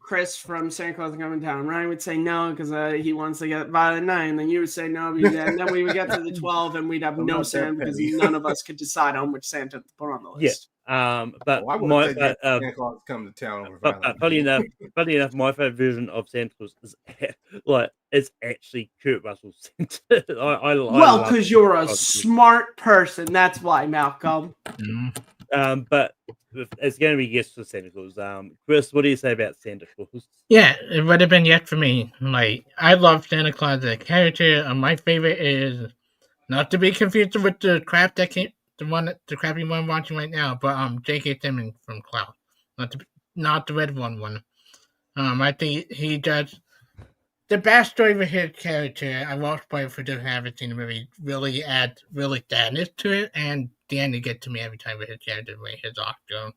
Chris from Santa Claus Coming to Town. Ryan would say no because he wants to get Violent Night, and then you would say no, and then we would get to the 12 and we'd have no Santa because none of us could decide on which Santa to put on the list.
But Santa Claus Coming to Town over Violent
Night. Funny enough, my favorite version of Santa Claus is actually Kurt Russell's Santa.
Because you're a smart person. That's why, Malcolm.
But it's going to be yes for Santa Claus. Chris, what do you say about Santa Claus?
Yeah, it would have been yes for me. I love Santa Claus as a character. My favorite is not to be confused with the crap that came. The crappy one I'm watching right now, but J.K. Simmons from Klaus, not the red one. I think he does the backstory of his character. I watched by for the haven't seen the movie really adds really sadness to it, and the end get to me every time with his character when his off go.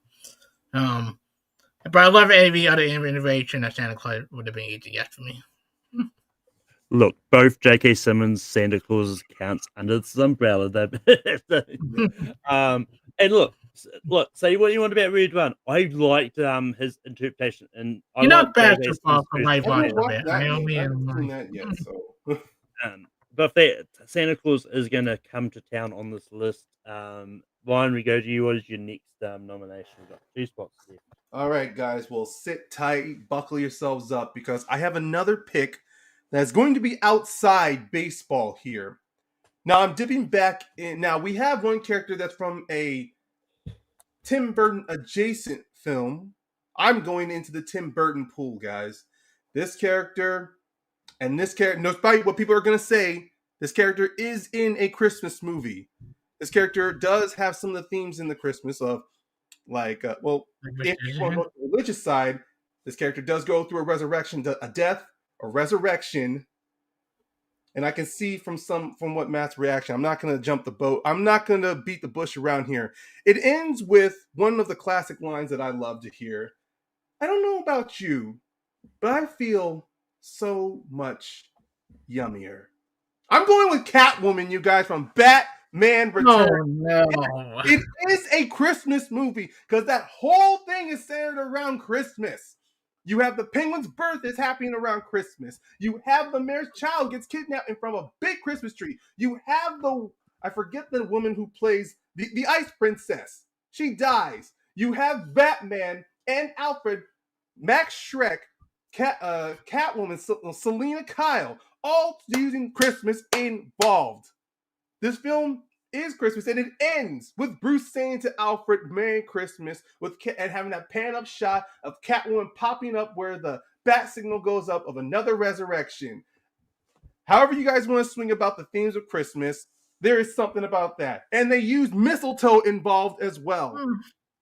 But I love every other innovation of Santa Claus would have been easy yes for me.
Look, both J.K. Simmons Santa Claus counts under this umbrella. And look. Say what you want about Red One. I liked his interpretation, and
you're not bad so far from my watch of it.
but if that Santa Claus is going to come to town on this list, Ryan, we go to you. What is your next nomination? We've got 2 spots left.
All right, guys. Well, sit tight, buckle yourselves up, because I have another pick that's going to be outside baseball here. Now, I'm dipping back in. Now, we have one character that's from a Tim Burton adjacent film. I'm going into the Tim Burton pool, guys. This character, despite what people are going to say, this character is in a Christmas movie. This character does have some of the themes in the Christmas of, like, if you want to go to the religious side, this character does go through a resurrection, a death, a resurrection. And I can see from what Matt's reaction, I'm not going to jump the boat. I'm not going to beat the bush around here. It ends with one of the classic lines that I love to hear. I don't know about you, but I feel so much yummier. I'm going with Catwoman, you guys, from Batman Returns.
Oh, no.
It is a Christmas movie because that whole thing is centered around Christmas. You have the Penguin's birth is happening around Christmas. You have the mayor's child gets kidnapped in front of a big Christmas tree. You have I forget the woman who plays the Ice Princess. She dies. You have Batman and Alfred, Max Schreck, Catwoman, Selena Kyle, all using Christmas involved. This film is Christmas, and it ends with Bruce saying to Alfred, "Merry Christmas," and having that pan-up shot of Catwoman popping up where the bat signal goes up of another resurrection. However you guys want to swing about the themes of Christmas, there is something about that. And they use mistletoe involved as well.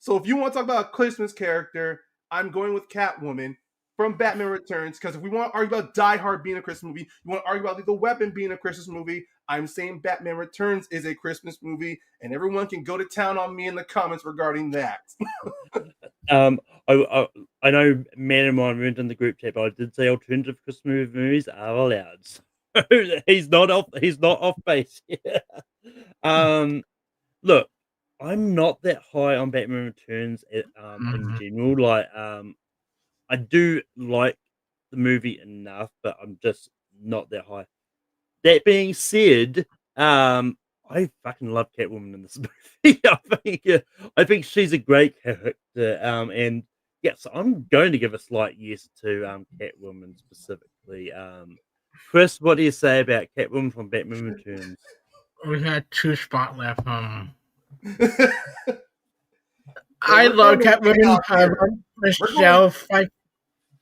So if you want to talk about a Christmas character, I'm going with Catwoman from Batman Returns, because if we want to argue about Die Hard being a Christmas movie, you want to argue about Lethal Weapon being a Christmas movie, I'm saying Batman Returns is a Christmas movie, and everyone can go to town on me in the comments regarding that.
I know Matt and I went in the group chat, but I did say alternative Christmas movies are allowed. So he's not off base. Look, I'm not that high on Batman Returns in general. Like, I do like the movie enough, but I'm just not that high. That being said, I fucking love Catwoman in this movie. I think she's a great character. And yeah, so I'm going to give a slight yes to Catwoman specifically. Chris, what do you say about Catwoman from Batman Returns?
We had 2 spots left. I love Catwoman.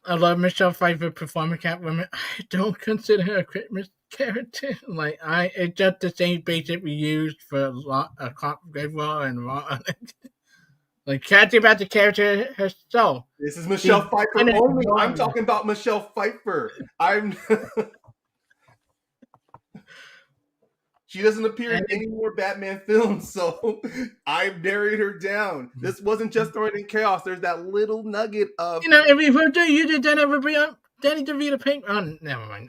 I love Michelle Pfeiffer performing Catwoman. I don't consider her a Christmas character. Like, it's just the same basic we used for Cop Gridwell and Raw. Like, can't about the character herself.
This is Michelle Pfeiffer only. I'm talking about Michelle Pfeiffer. She doesn't appear in any more Batman films, so I've narrowed her down. This wasn't just throwing in chaos. There's that little nugget of...
if we were to use Danny DeVito Pink... Oh, never mind.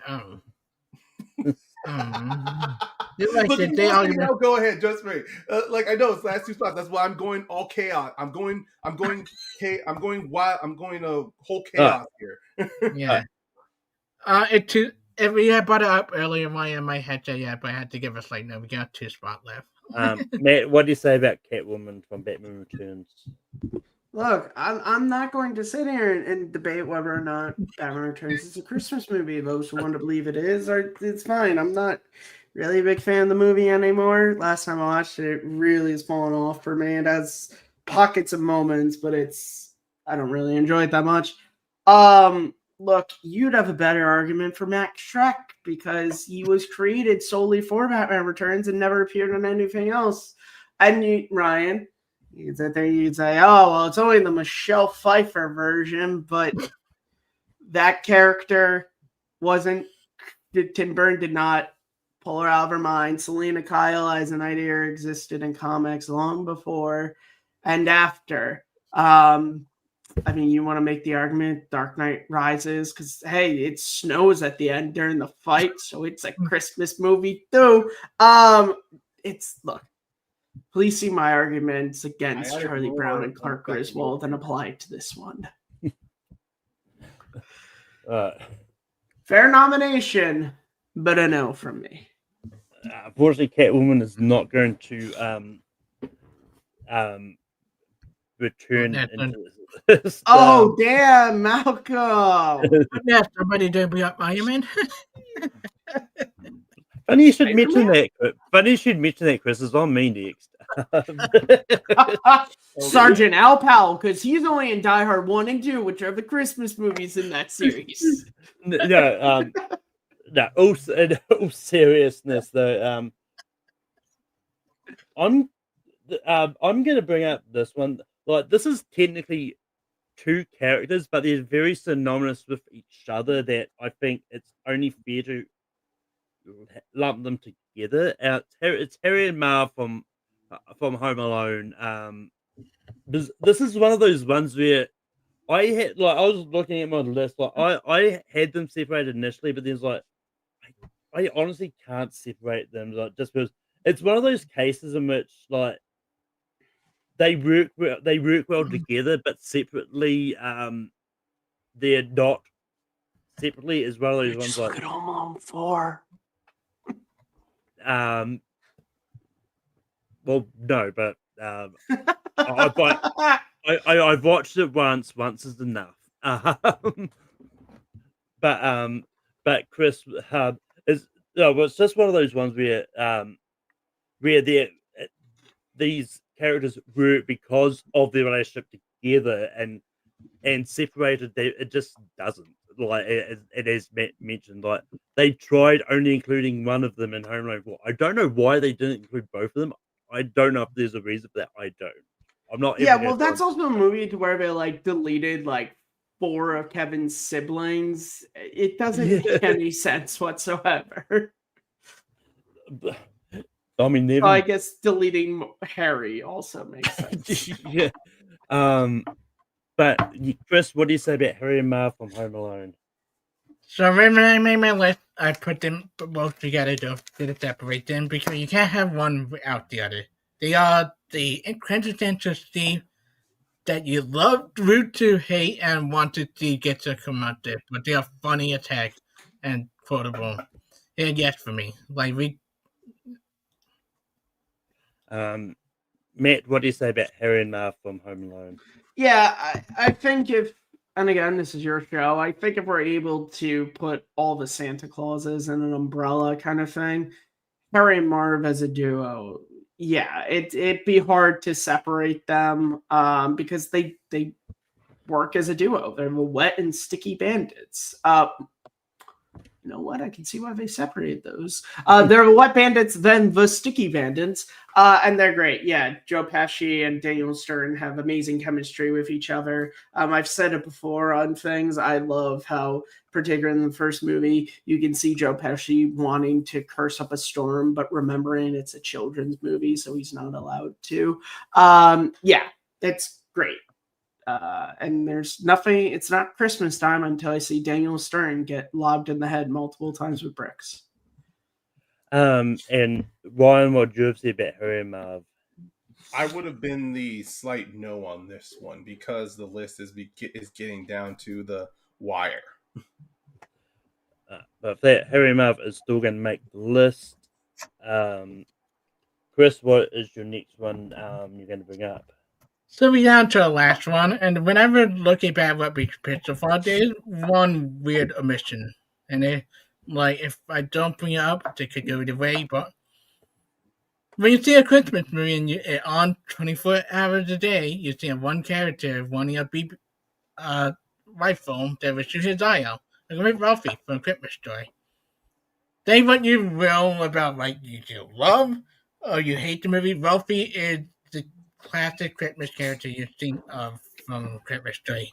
Go ahead, just wait. I know it's the last 2 spots. That's why I'm going all chaos. I'm going wild. I'm going whole chaos here.
Yeah. If we had brought it up earlier, my head said yeah, but I had to give us no. We got 2 spots left.
Matt, what do you say about Catwoman from Batman Returns?
Look, I'm not going to sit here and debate whether or not Batman Returns is a Christmas movie. Those who want to believe it is, it's fine. I'm not really a big fan of the movie anymore. Last time I watched it, it really has fallen off for me. It has pockets of moments, but I don't really enjoy it that much. Look, you'd have a better argument for Max Schreck because he was created solely for Batman Returns and never appeared on anything else. And Ryan, you'd sit there, you'd say, oh, well, it's only the Michelle Pfeiffer version, but that character Tim Burton did not pull her out of her mind. Selena Kyle as an idea existed in comics long before and after. You want to make the argument Dark Knight Rises because, hey, it snows at the end during the fight, so it's a Christmas movie too. Look, please see my arguments against Charlie Brown and Clark Griswold and apply it to this one. Fair nomination, but a no from me.
unfortunately, Catwoman is not going to return
That's
into this.
Oh damn, Malcolm!
Yeah, somebody do be up Iron Man.
Funny you should
Spider-Man?
mention that. Funny you should mention that, Chris. Is on me next.
Sergeant Al Powell, because he's only in Die Hard 1 and 2, which are the Christmas movies in that series.
No, in all seriousness, though, I'm going to bring up this one. Like, this is technically two characters, but they're very synonymous with each other that I think it's only fair to lump them together. It's Harry and Marv from Home Alone. This is one of those ones where I was looking at my list, like I had them separated initially, but then it's like I honestly can't separate them, like, just because it's one of those cases in which like they work well together, but separately, they're not separately. Is one of those ones
Just
like
look at Home Alone 4.
well, no, but I've watched it once. Once is enough. But Chris, is well, it's just one of those ones where these characters work because of their relationship together, and separated, it just doesn't. Like it is mentioned, like they tried only including one of them in Home Alone 4. I don't know why they didn't include both of them. I don't know if there's a reason for that. I don't. I'm not.
Yeah, well, that's also a movie to where they like deleted like 4 of Kevin's siblings. It doesn't make any sense whatsoever.
I mean,
So I guess deleting Harry also makes sense.
Yeah. But Chris, what do you say about Harry and Marv from Home Alone?
So when I made my list, I put them both together to separate them because you can't have one without the other. They are the quintessential Steve that you love, root to hate, and want to see get to come out there. But they are funny attacks and quotable. And yes, for me,
Matt, what do you say about Harry and Marv from Home Alone?
Yeah, I think and again, this is your show, I think if we're able to put all the Santa Clauses in an umbrella kind of thing, Harry and Marv as a duo, yeah, it'd be hard to separate them because they work as a duo. They're the wet and sticky bandits. You know what? I can see why they separated those. They're the wet bandits, then the sticky bandits, and they're great. Yeah, Joe Pesci and Daniel Stern have amazing chemistry with each other. I've said it before on things. I love how, particularly in the first movie, you can see Joe Pesci wanting to curse up a storm, but remembering it's a children's movie, so he's not allowed to. Yeah, it's great. And there's nothing, it's not Christmas time until I see Daniel Stern get lobbed in the head multiple times with bricks.
And Ryan, what do you have to say about Harry and Marv?
I would have been the slight no on this one because the list is getting down to the wire.
But if that Harry and Marv is still going to make the list, Chris, what is your next one you're going to bring up?
So we down to the last one, and whenever looking back what we picked so far, there's one weird omission. And if I don't bring it up, they could go either way, but when you see a Christmas movie and you're on 24 hours a day, you see one character wanting a beep rifle that will shoot his eye out. Like Ralphie from Christmas Story. Say what you will about you love or you hate the movie. Ralphie is the classic Christmas character you've seen from Christmas Story.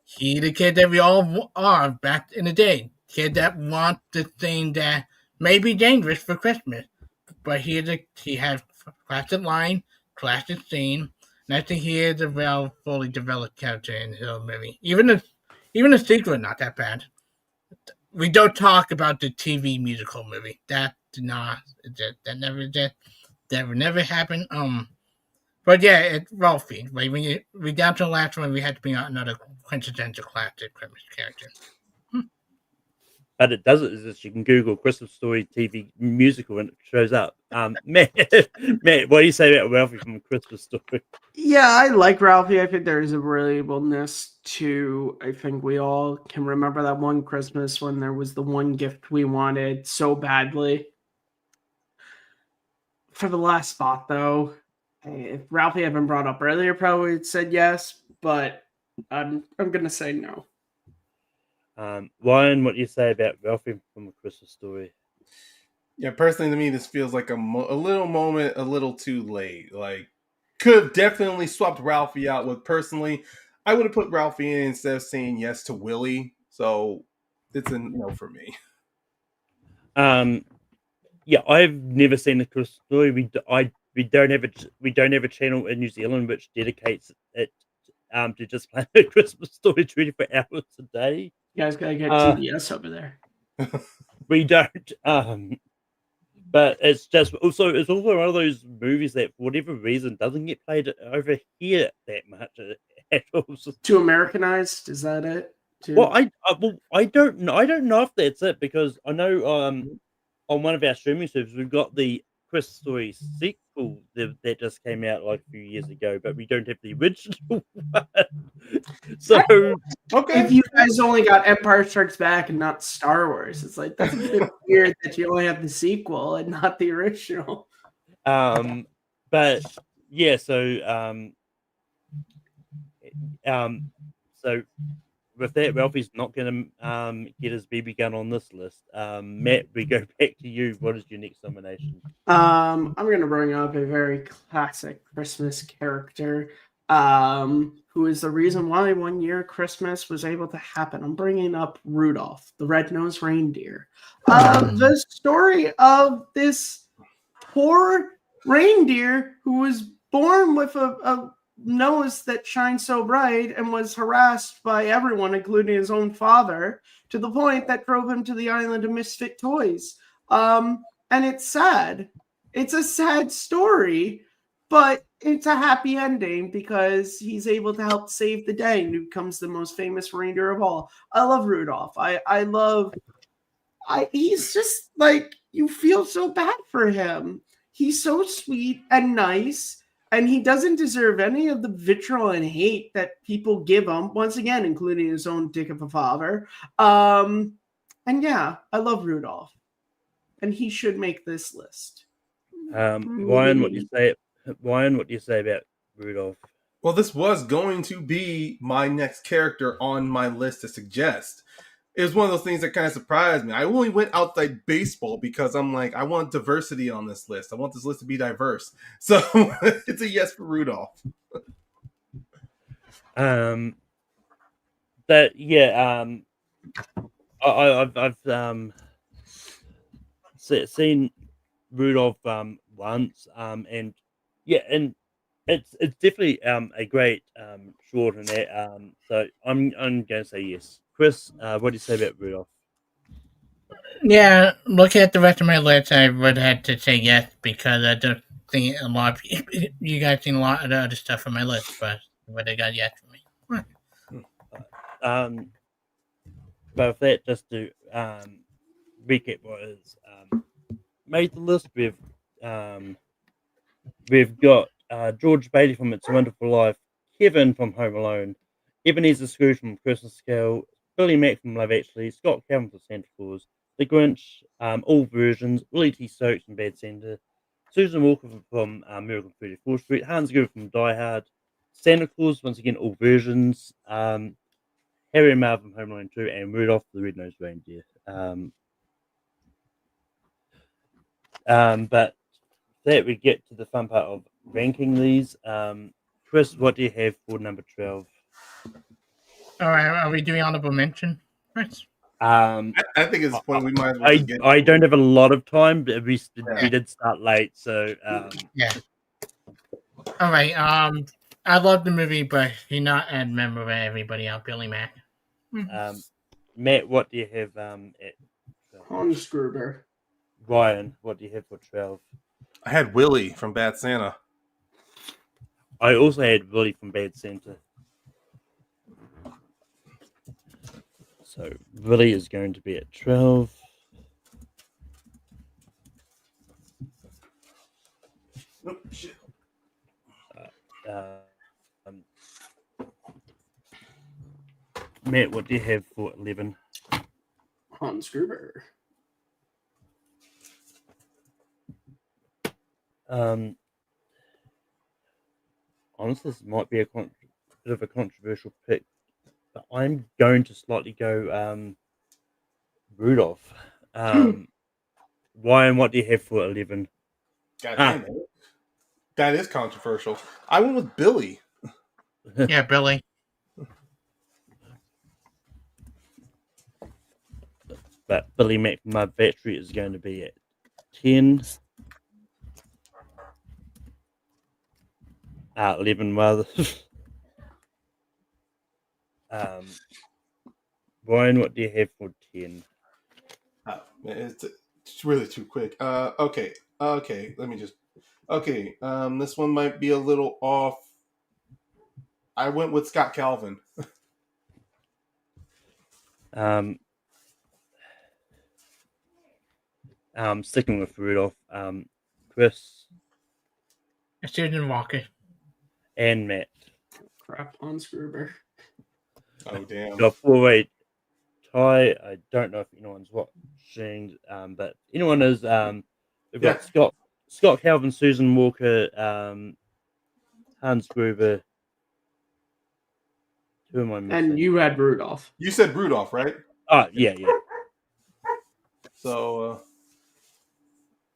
He's the kid that we all are back in the day. Kid that wants the thing that may be dangerous for Christmas. But he has classic line, classic scene, and I think he is a well fully developed character in the whole movie. Even the sequel not that bad. We don't talk about the TV musical movie. That never happened. But yeah, it's Ralphie. Like when we down to the last one, we had to bring out another quintessential classic Christmas character.
but it does it is that you can Google Christmas Story TV musical and it shows up. Matt, Matt, what do you say about Ralphie from Christmas Story?
Yeah, I like Ralphie. I think there's a relatability to. I think we all can remember that one Christmas when there was the one gift we wanted so badly. For the last spot, though, if Ralphie had been brought up earlier, probably would said yes, but I'm gonna say no.
Ryan, what do you say about Ralphie from A Christmas Story?
Yeah, personally, to me, this feels like a little moment, a little too late. Like, could have definitely swapped Ralphie out with. Personally, I would have put Ralphie in instead of saying yes to Willie. So it's a no for me.
Yeah, I've never seen A Christmas Story. We don't have a channel in New Zealand which dedicates it to just playing A Christmas Story 24 hours a day.
You guys gotta get TBS over there.
We don't. But it's also one of those movies that for whatever reason doesn't get played over here that much at all.
Too Americanized? Is that it? Too?
Well, I don't know. I don't know if that's it because I know on one of our streaming services we've got the Christmas Story sequel that just came out like a few years ago, but we don't have the original one. So
Okay,
if you guys only got Empire Strikes Back and not Star Wars, it's like that's a bit weird that you only have the sequel and not the original.
but yeah, so with that, Ralphie's not going to get his BB gun on this list. Matt, we go back to you. What is your next nomination?
I'm going to bring up a very classic Christmas character, who is the reason why one year Christmas was able to happen. I'm bringing up Rudolph, the red-nosed reindeer. The story of this poor reindeer who was born with a nose that shines so bright and was harassed by everyone, including his own father, to the point that drove him to the island of misfit toys. And it's sad. It's a sad story, but it's a happy ending because he's able to help save the day and becomes the most famous reindeer of all. I love Rudolph. He's just like, you feel so bad for him. He's so sweet and nice, and he doesn't deserve any of the vitriol and hate that people give him, once again, including his own dick of a father. And yeah, I love Rudolph. And he should make this list.
Ryan, what do you say? Ryan, what do you say about Rudolph?
Well, this was going to be my next character on my list to suggest. It was one of those things that kind of surprised me. I only went outside baseball because I'm like, I want diversity on this list. I want this list to be diverse. So it's a yes for Rudolph.
I've seen Rudolph once, and yeah, and it's definitely a great short in that. So I'm going to say yes. Chris, what do you say about Rudolph?
Yeah, looking at the rest of my list, I would have to say yes because I don't think a lot of you guys seen a lot of the other stuff on my list, but they got yes for me.
But with that, just to recap what is made the list, we've got George Bailey from It's a Wonderful Life, Kevin from Home Alone, Ebenezer Scrooge from Christmas Carol, Billy Mack from Love Actually, Scott Calvin from Santa Claus, The Grinch, all versions, Willie T. Stokes from Bad Santa, Susan Walker from Miracle on 34th Street, Hans Gruber from Die Hard, Santa Claus, once again, all versions, Harry and Marv from Home Alone 2, and Rudolph the Red-Nosed Reindeer. But that we get to the fun part of ranking these. Chris, what do you have for number 12?
All right, are we doing honorable mention, Chris?
I think at this point we might as well just get
I don't have a lot of time, but we did start late, so
yeah. All right. I love the movie, but he's not as memorable as everybody else. Billy Mack.
Matt, what do you have at 12?
Hans Gruber.
Ryan, what do you have for 12?
I had Willie from Bad Santa.
I also had Willie from Bad Santa. So Billy is going to be at 12.
Oh, shit.
Um, Matt, what do you have for 11?
Hans Gruber.
Honestly, this might be a bit of a controversial pick, but I'm going to slightly go Rudolph. Ryan, what do you have for 11?
God damn it. That is controversial. I went with Billy.
Yeah, Billy.
But Billy Mac, my battery is going to be at 10. 11 rather. Ryan, what do you have for 10?
It's really too quick. Okay. Let me just. Okay. This one might be a little off. I went with Scott Calvin.
Sticking with Rudolph. Chris
Susan Walker.
and Matt.
Crap, Hans Gruber.
Oh damn.
Got 4-way tie. I don't know if anyone's watching, but anyone is. We've got Scott Calvin, Susan Walker, Hans Gruber. Who am I missing?
And you had Rudolph.
You said Rudolph, right?
Oh, yeah.
So,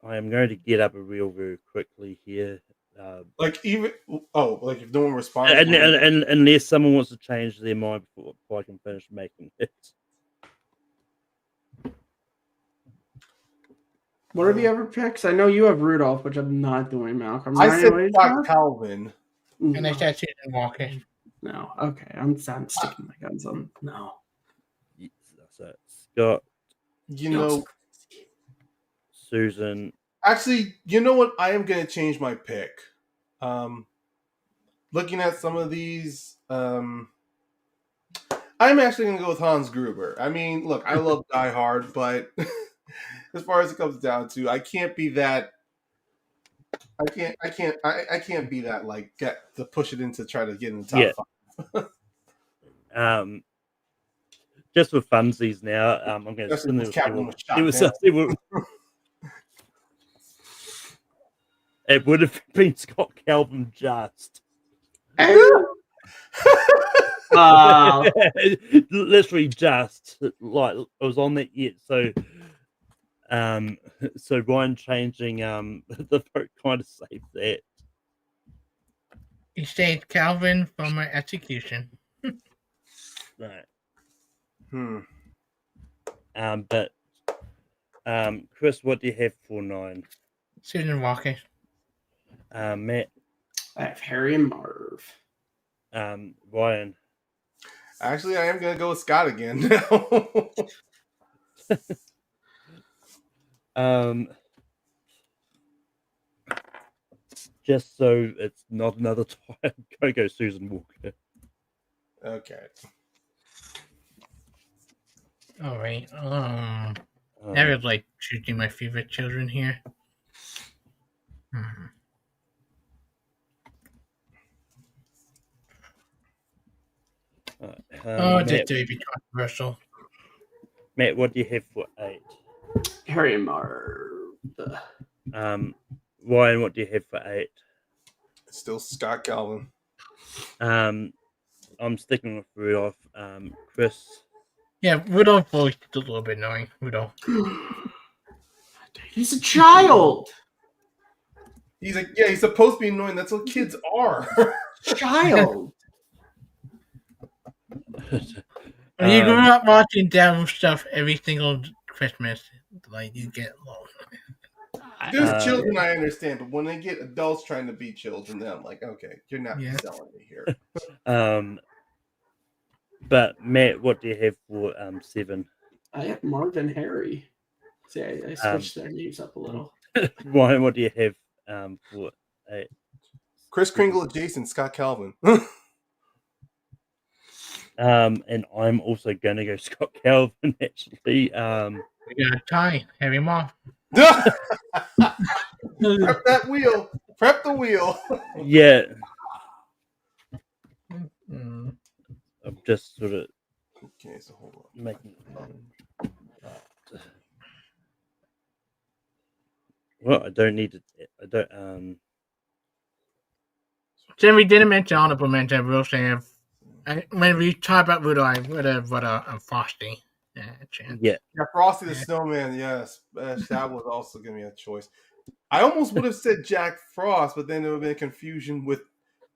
I am going to get up a reel very quickly here.
like if no one responds,
and unless someone wants to change their mind before I can finish making it.
What have you ever picked? I know you have Rudolph, which I'm not doing, Malcolm.
I said
Ryan,
Scott Calvin.
And I said Susan Walker.
No. Okay. I'm sticking my guns on. No.
So Scott,
You know,
Susan.
actually, you know what? I am going to change my pick. Looking at some of these, I'm actually going to go with Hans Gruber. I mean, look, I love Die Hard, but as far as it comes down to, I can't be that. I can't be that like get to push it into try to get in the top five.
Just for funsies now, I'm going to spin it would have been Scott Calvin just. Literally just like I was on that yet, so Ryan changing the vote kind of saved that.
He saved Calvin from my execution.
Right.
But
Chris, what do you have for 9?
Susan Walker.
Matt.
I have Harry and Marv.
Ryan.
Actually, I am going to go with Scott again now.
Just so it's not another time, go Susan Walker.
Okay.
All right. Never like choosing my favorite children here. This may be controversial.
Matt, what do you have for 8?
Harry and Marv.
Ryan, what do you have for 8?
Still Scott Calvin.
I'm sticking with Rudolph. Chris.
Yeah, Rudolph voiced a little bit annoying. Rudolph.
He's a child.
He's like, yeah, he's supposed to be annoying. That's what kids are.
Child.
When you grew up watching devil stuff every single Christmas, like you get lost.
There's children I understand, but when they get adults trying to be children, then I'm like, okay, you're not selling me here.
But Matt, what do you have for 7?
I have Marv and Harry. See, I switched their names up a little.
Ryan, what do you have for 8?
Chris Kringle adjacent, Scott Calvin.
And I'm also going to go Scott Calvin, actually.
We got a tie. Have him off.
Prep that wheel. Prep the wheel.
Yeah,
Mm.
I'm just sort of
Okay, so hold on.
making. Well, I don't need to. I don't.
So we didn't mention honorable mention. We'll say when we talk about Voodoo, I would have Frosty. Chance.
Yeah.
Yeah, Frosty the Snowman. Yes, that was also gonna be a choice. I almost would have said Jack Frost, but then there would have been confusion with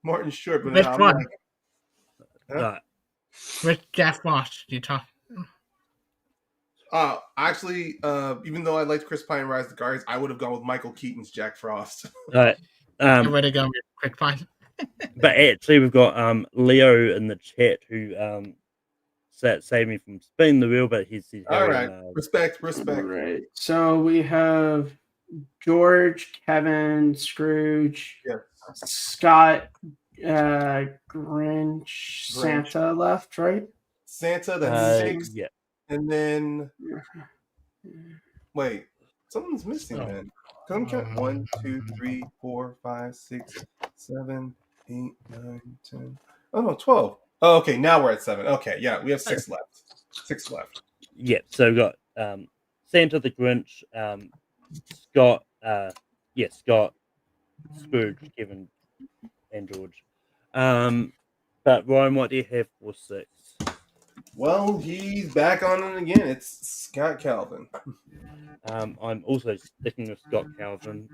Martin Short. But
Which
now I'm
one?
like, huh?
Which Jack Frost you talk?
Actually, even though I liked Chris Pine Rise of the Guardians, I would have gone with Michael Keaton's Jack Frost.
Right.
I would have gone with Quick Pine.
But actually, we've got Leo in the chat who saved me from spinning the wheel, but he's
All right, respect.
All right. So we have George, Kevin, Scrooge,
Yeah.
Scott, Grinch, Santa left, right?
Santa, that's 6,
yeah.
and then wait, something's missing.
Oh.
Then come count 1, 2, 3, 4, 5, 6, 7, 8, 9, 10. Oh no, 12. Oh, okay, now we're at 7. Okay, yeah, we have 6 left. 6 left.
Yeah, so we've got Santa the Grinch, Scott, Scott, Scrooge, Kevin, and George. But Ryan, what do you have for 6?
Well, he's back on it again. It's Scott Calvin.
I'm also sticking with Scott Calvin.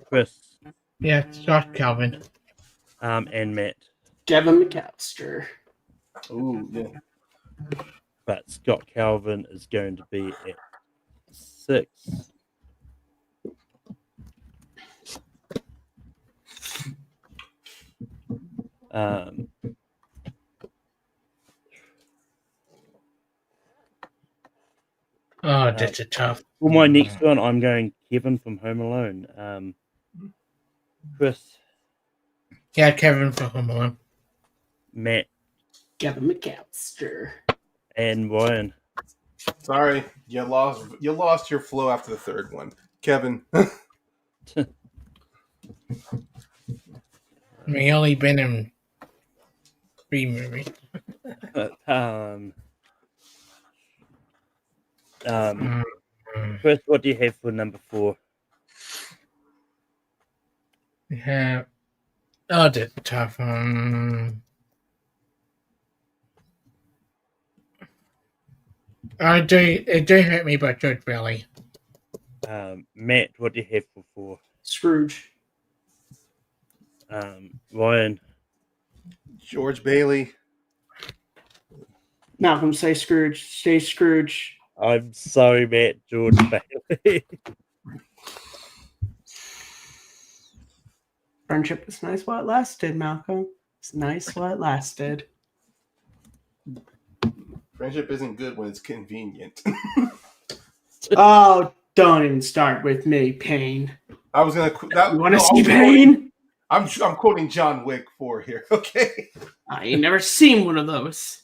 Chris.
Yeah, Scott Calvin.
And Matt.
Kevin McAllister.
Ooh, yeah.
But Scott Calvin is going to be at 6.
Oh, that's a tough.
For my next one, I'm going Kevin from Home Alone. Chris.
Yeah, Kevin from Home Alone.
Matt.
Kevin McAllister.
And Ryan.
Sorry, you lost your flow after the third one, Kevin.
We only been in 3 movies.
Chris, what do you have for number 4?
We have. Oh, that's a tough one. It do hurt me, but George Bailey.
Matt, what do you have for 4?
Scrooge.
Ryan.
George Bailey.
Malcolm, say Scrooge. Stay Scrooge.
I'm sorry, Matt. George Bailey.
Friendship is nice while it lasted, Malcolm. It's nice while it lasted.
Friendship isn't good when it's convenient.
Oh, don't even start with me, Payne.
I was gonna.
You want to see Payne?
I'm quoting John Wick 4 here. Okay.
I ain't never seen one of those.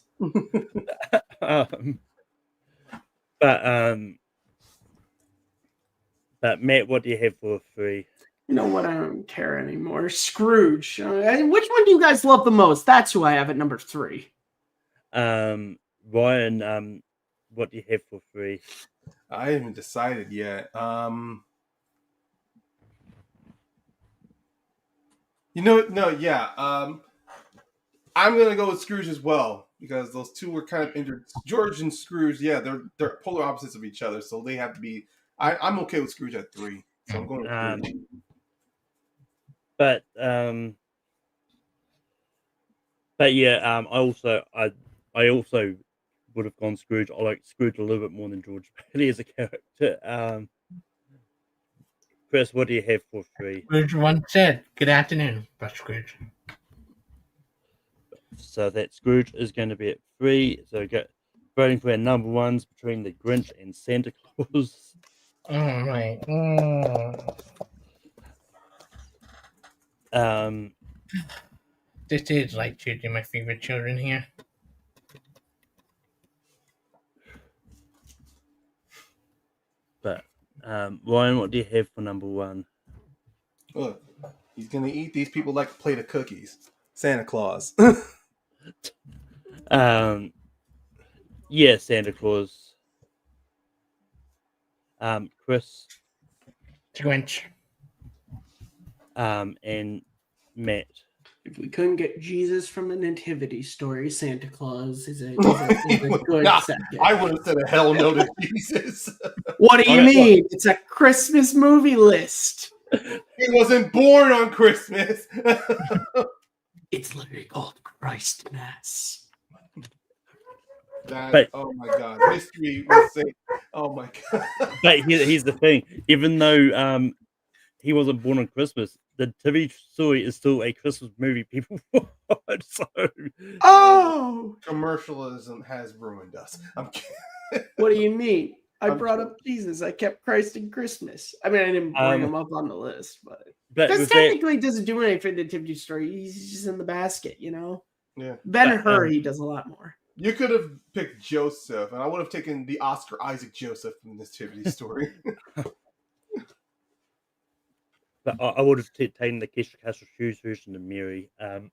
But Matt, what do you have for 3?
You know what? I don't care anymore. Scrooge. Which one do you guys love the most? That's who I have at number 3.
Ryan, what do you have for 3?
I haven't decided yet. I'm gonna go with Scrooge as well because those two were kind of injured. George and Scrooge, yeah, they're polar opposites of each other, so they have to be. I'm okay with Scrooge at 3, so I'm going with Scrooge.
But yeah, I also would have gone Scrooge. I like Scrooge a little bit more than George Bailey as a character. Chris, what do you have for 3?
Scrooge once said, "Good afternoon," but Scrooge.
So that Scrooge is going to be at 3. So voting for our number 1s between the Grinch and Santa Claus.
All right. This is like choosing my favorite children here.
Ryan, what do you have for number one?
Look, he's gonna eat these people like a plate of cookies. Santa Claus.
Yeah, Santa Claus. Chris,
Grinch.
and Matt.
If we couldn't get Jesus from the Nativity story, Santa Claus is a good
Nah,
second.
I would have said a hell no to Jesus.
What do you
Alright,
mean? It's a Christmas movie list.
He wasn't born on Christmas.
It's literally called Christ Mass.
But-
oh my God, history will say. Oh my God.
But here's the thing: even though he wasn't born on Christmas, the TV story is still a Christmas movie people watch. So,
Oh,
Commercialism has ruined us. I'm kidding.
what do you mean? I
I'm
brought
kidding.
up Jesus. I kept Christ in Christmas. I mean, I didn't bring him up on the list, but
but
this technically doesn't do anything for the Nativity story. He's just in the basket, you know.
Yeah.
Ben-Hur, he does a lot more.
You could have picked Joseph, and I would have taken the Oscar Isaac Joseph from this Nativity story.
But I would have taken the Kesha Castle Hughes version of Mary. But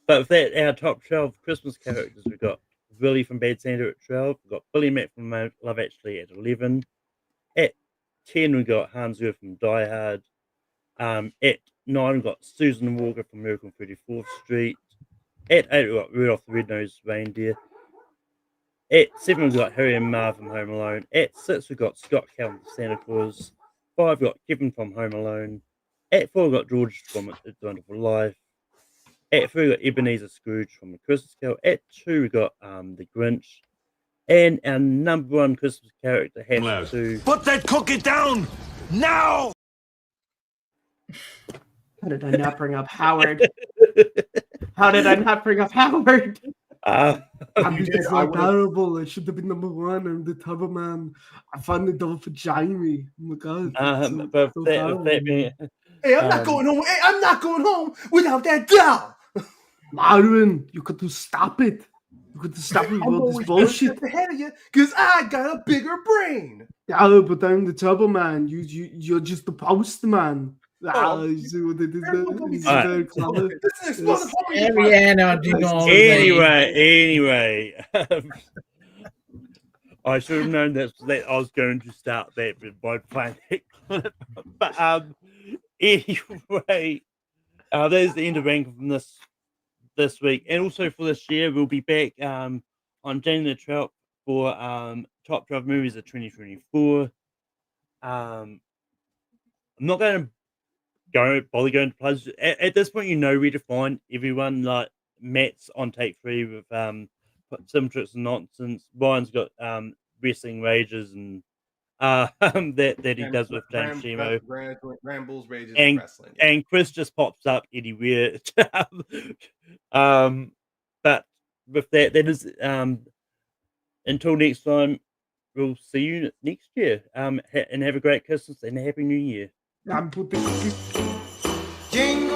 with that, our top 12 Christmas characters, we've got Willie from Bad Santa at 12, we've got Billy Matt from Love Actually at 11. At 10, we've got Hans Zimmer from Die Hard. At 9, we've got Susan Walker from Miracle on 34th Street. At 8, we've got Rudolph the Red-Nosed Reindeer. At 7, we've got Harry and Marv from Home Alone. At 6, we've got Scott Calvin from Santa Claus. 5, we've got Kevin from Home Alone. At 4, we've got George from It's a Wonderful Life. At 3, we've got Ebenezer Scrooge from The Christmas Carol. At 2, we've got The Grinch. And our number one Christmas character has to...
Put that cookie down now!
How did I not bring up Howard? How did I not bring up Howard?
You
I'm
did,
just
I
so
would've-
terrible. I should have been number one. I'm the Tubber Man. I found the door for Jamie. Oh my god.
but with that being...
Hey, I'm not going home. Hey, I'm not going home without that doll.
Marvin, you got to stop it. You got to stop it with all this bullshit.
ahead of you because I got a bigger brain.
Yeah, but I'm the Tubber Man. You're just the postman.
Oh,
You see what they did there?
everyone can be
It's
Alright.
very clever.
This is explosive.
Ariana, do not.
Anyway, I should have known that I was going to start that by playing that clip. But anyway, there's the end of ranking from this week, and also for this year, we'll be back on January the 12th for top 12 movies of 2024. I'm not going to bother going to plugs at this point. You know where to find everyone. Like Matt's on Take 3 with some tricks and nonsense. Ryan's got wrestling rages and that he does with James Shimo.
Rambles, rages,
And-
wrestling.
And Chris just pops up anywhere. But with that is until next time, we'll see you next year. And have a great Christmas and a Happy New Year.
I'm putting cookies.
Jingle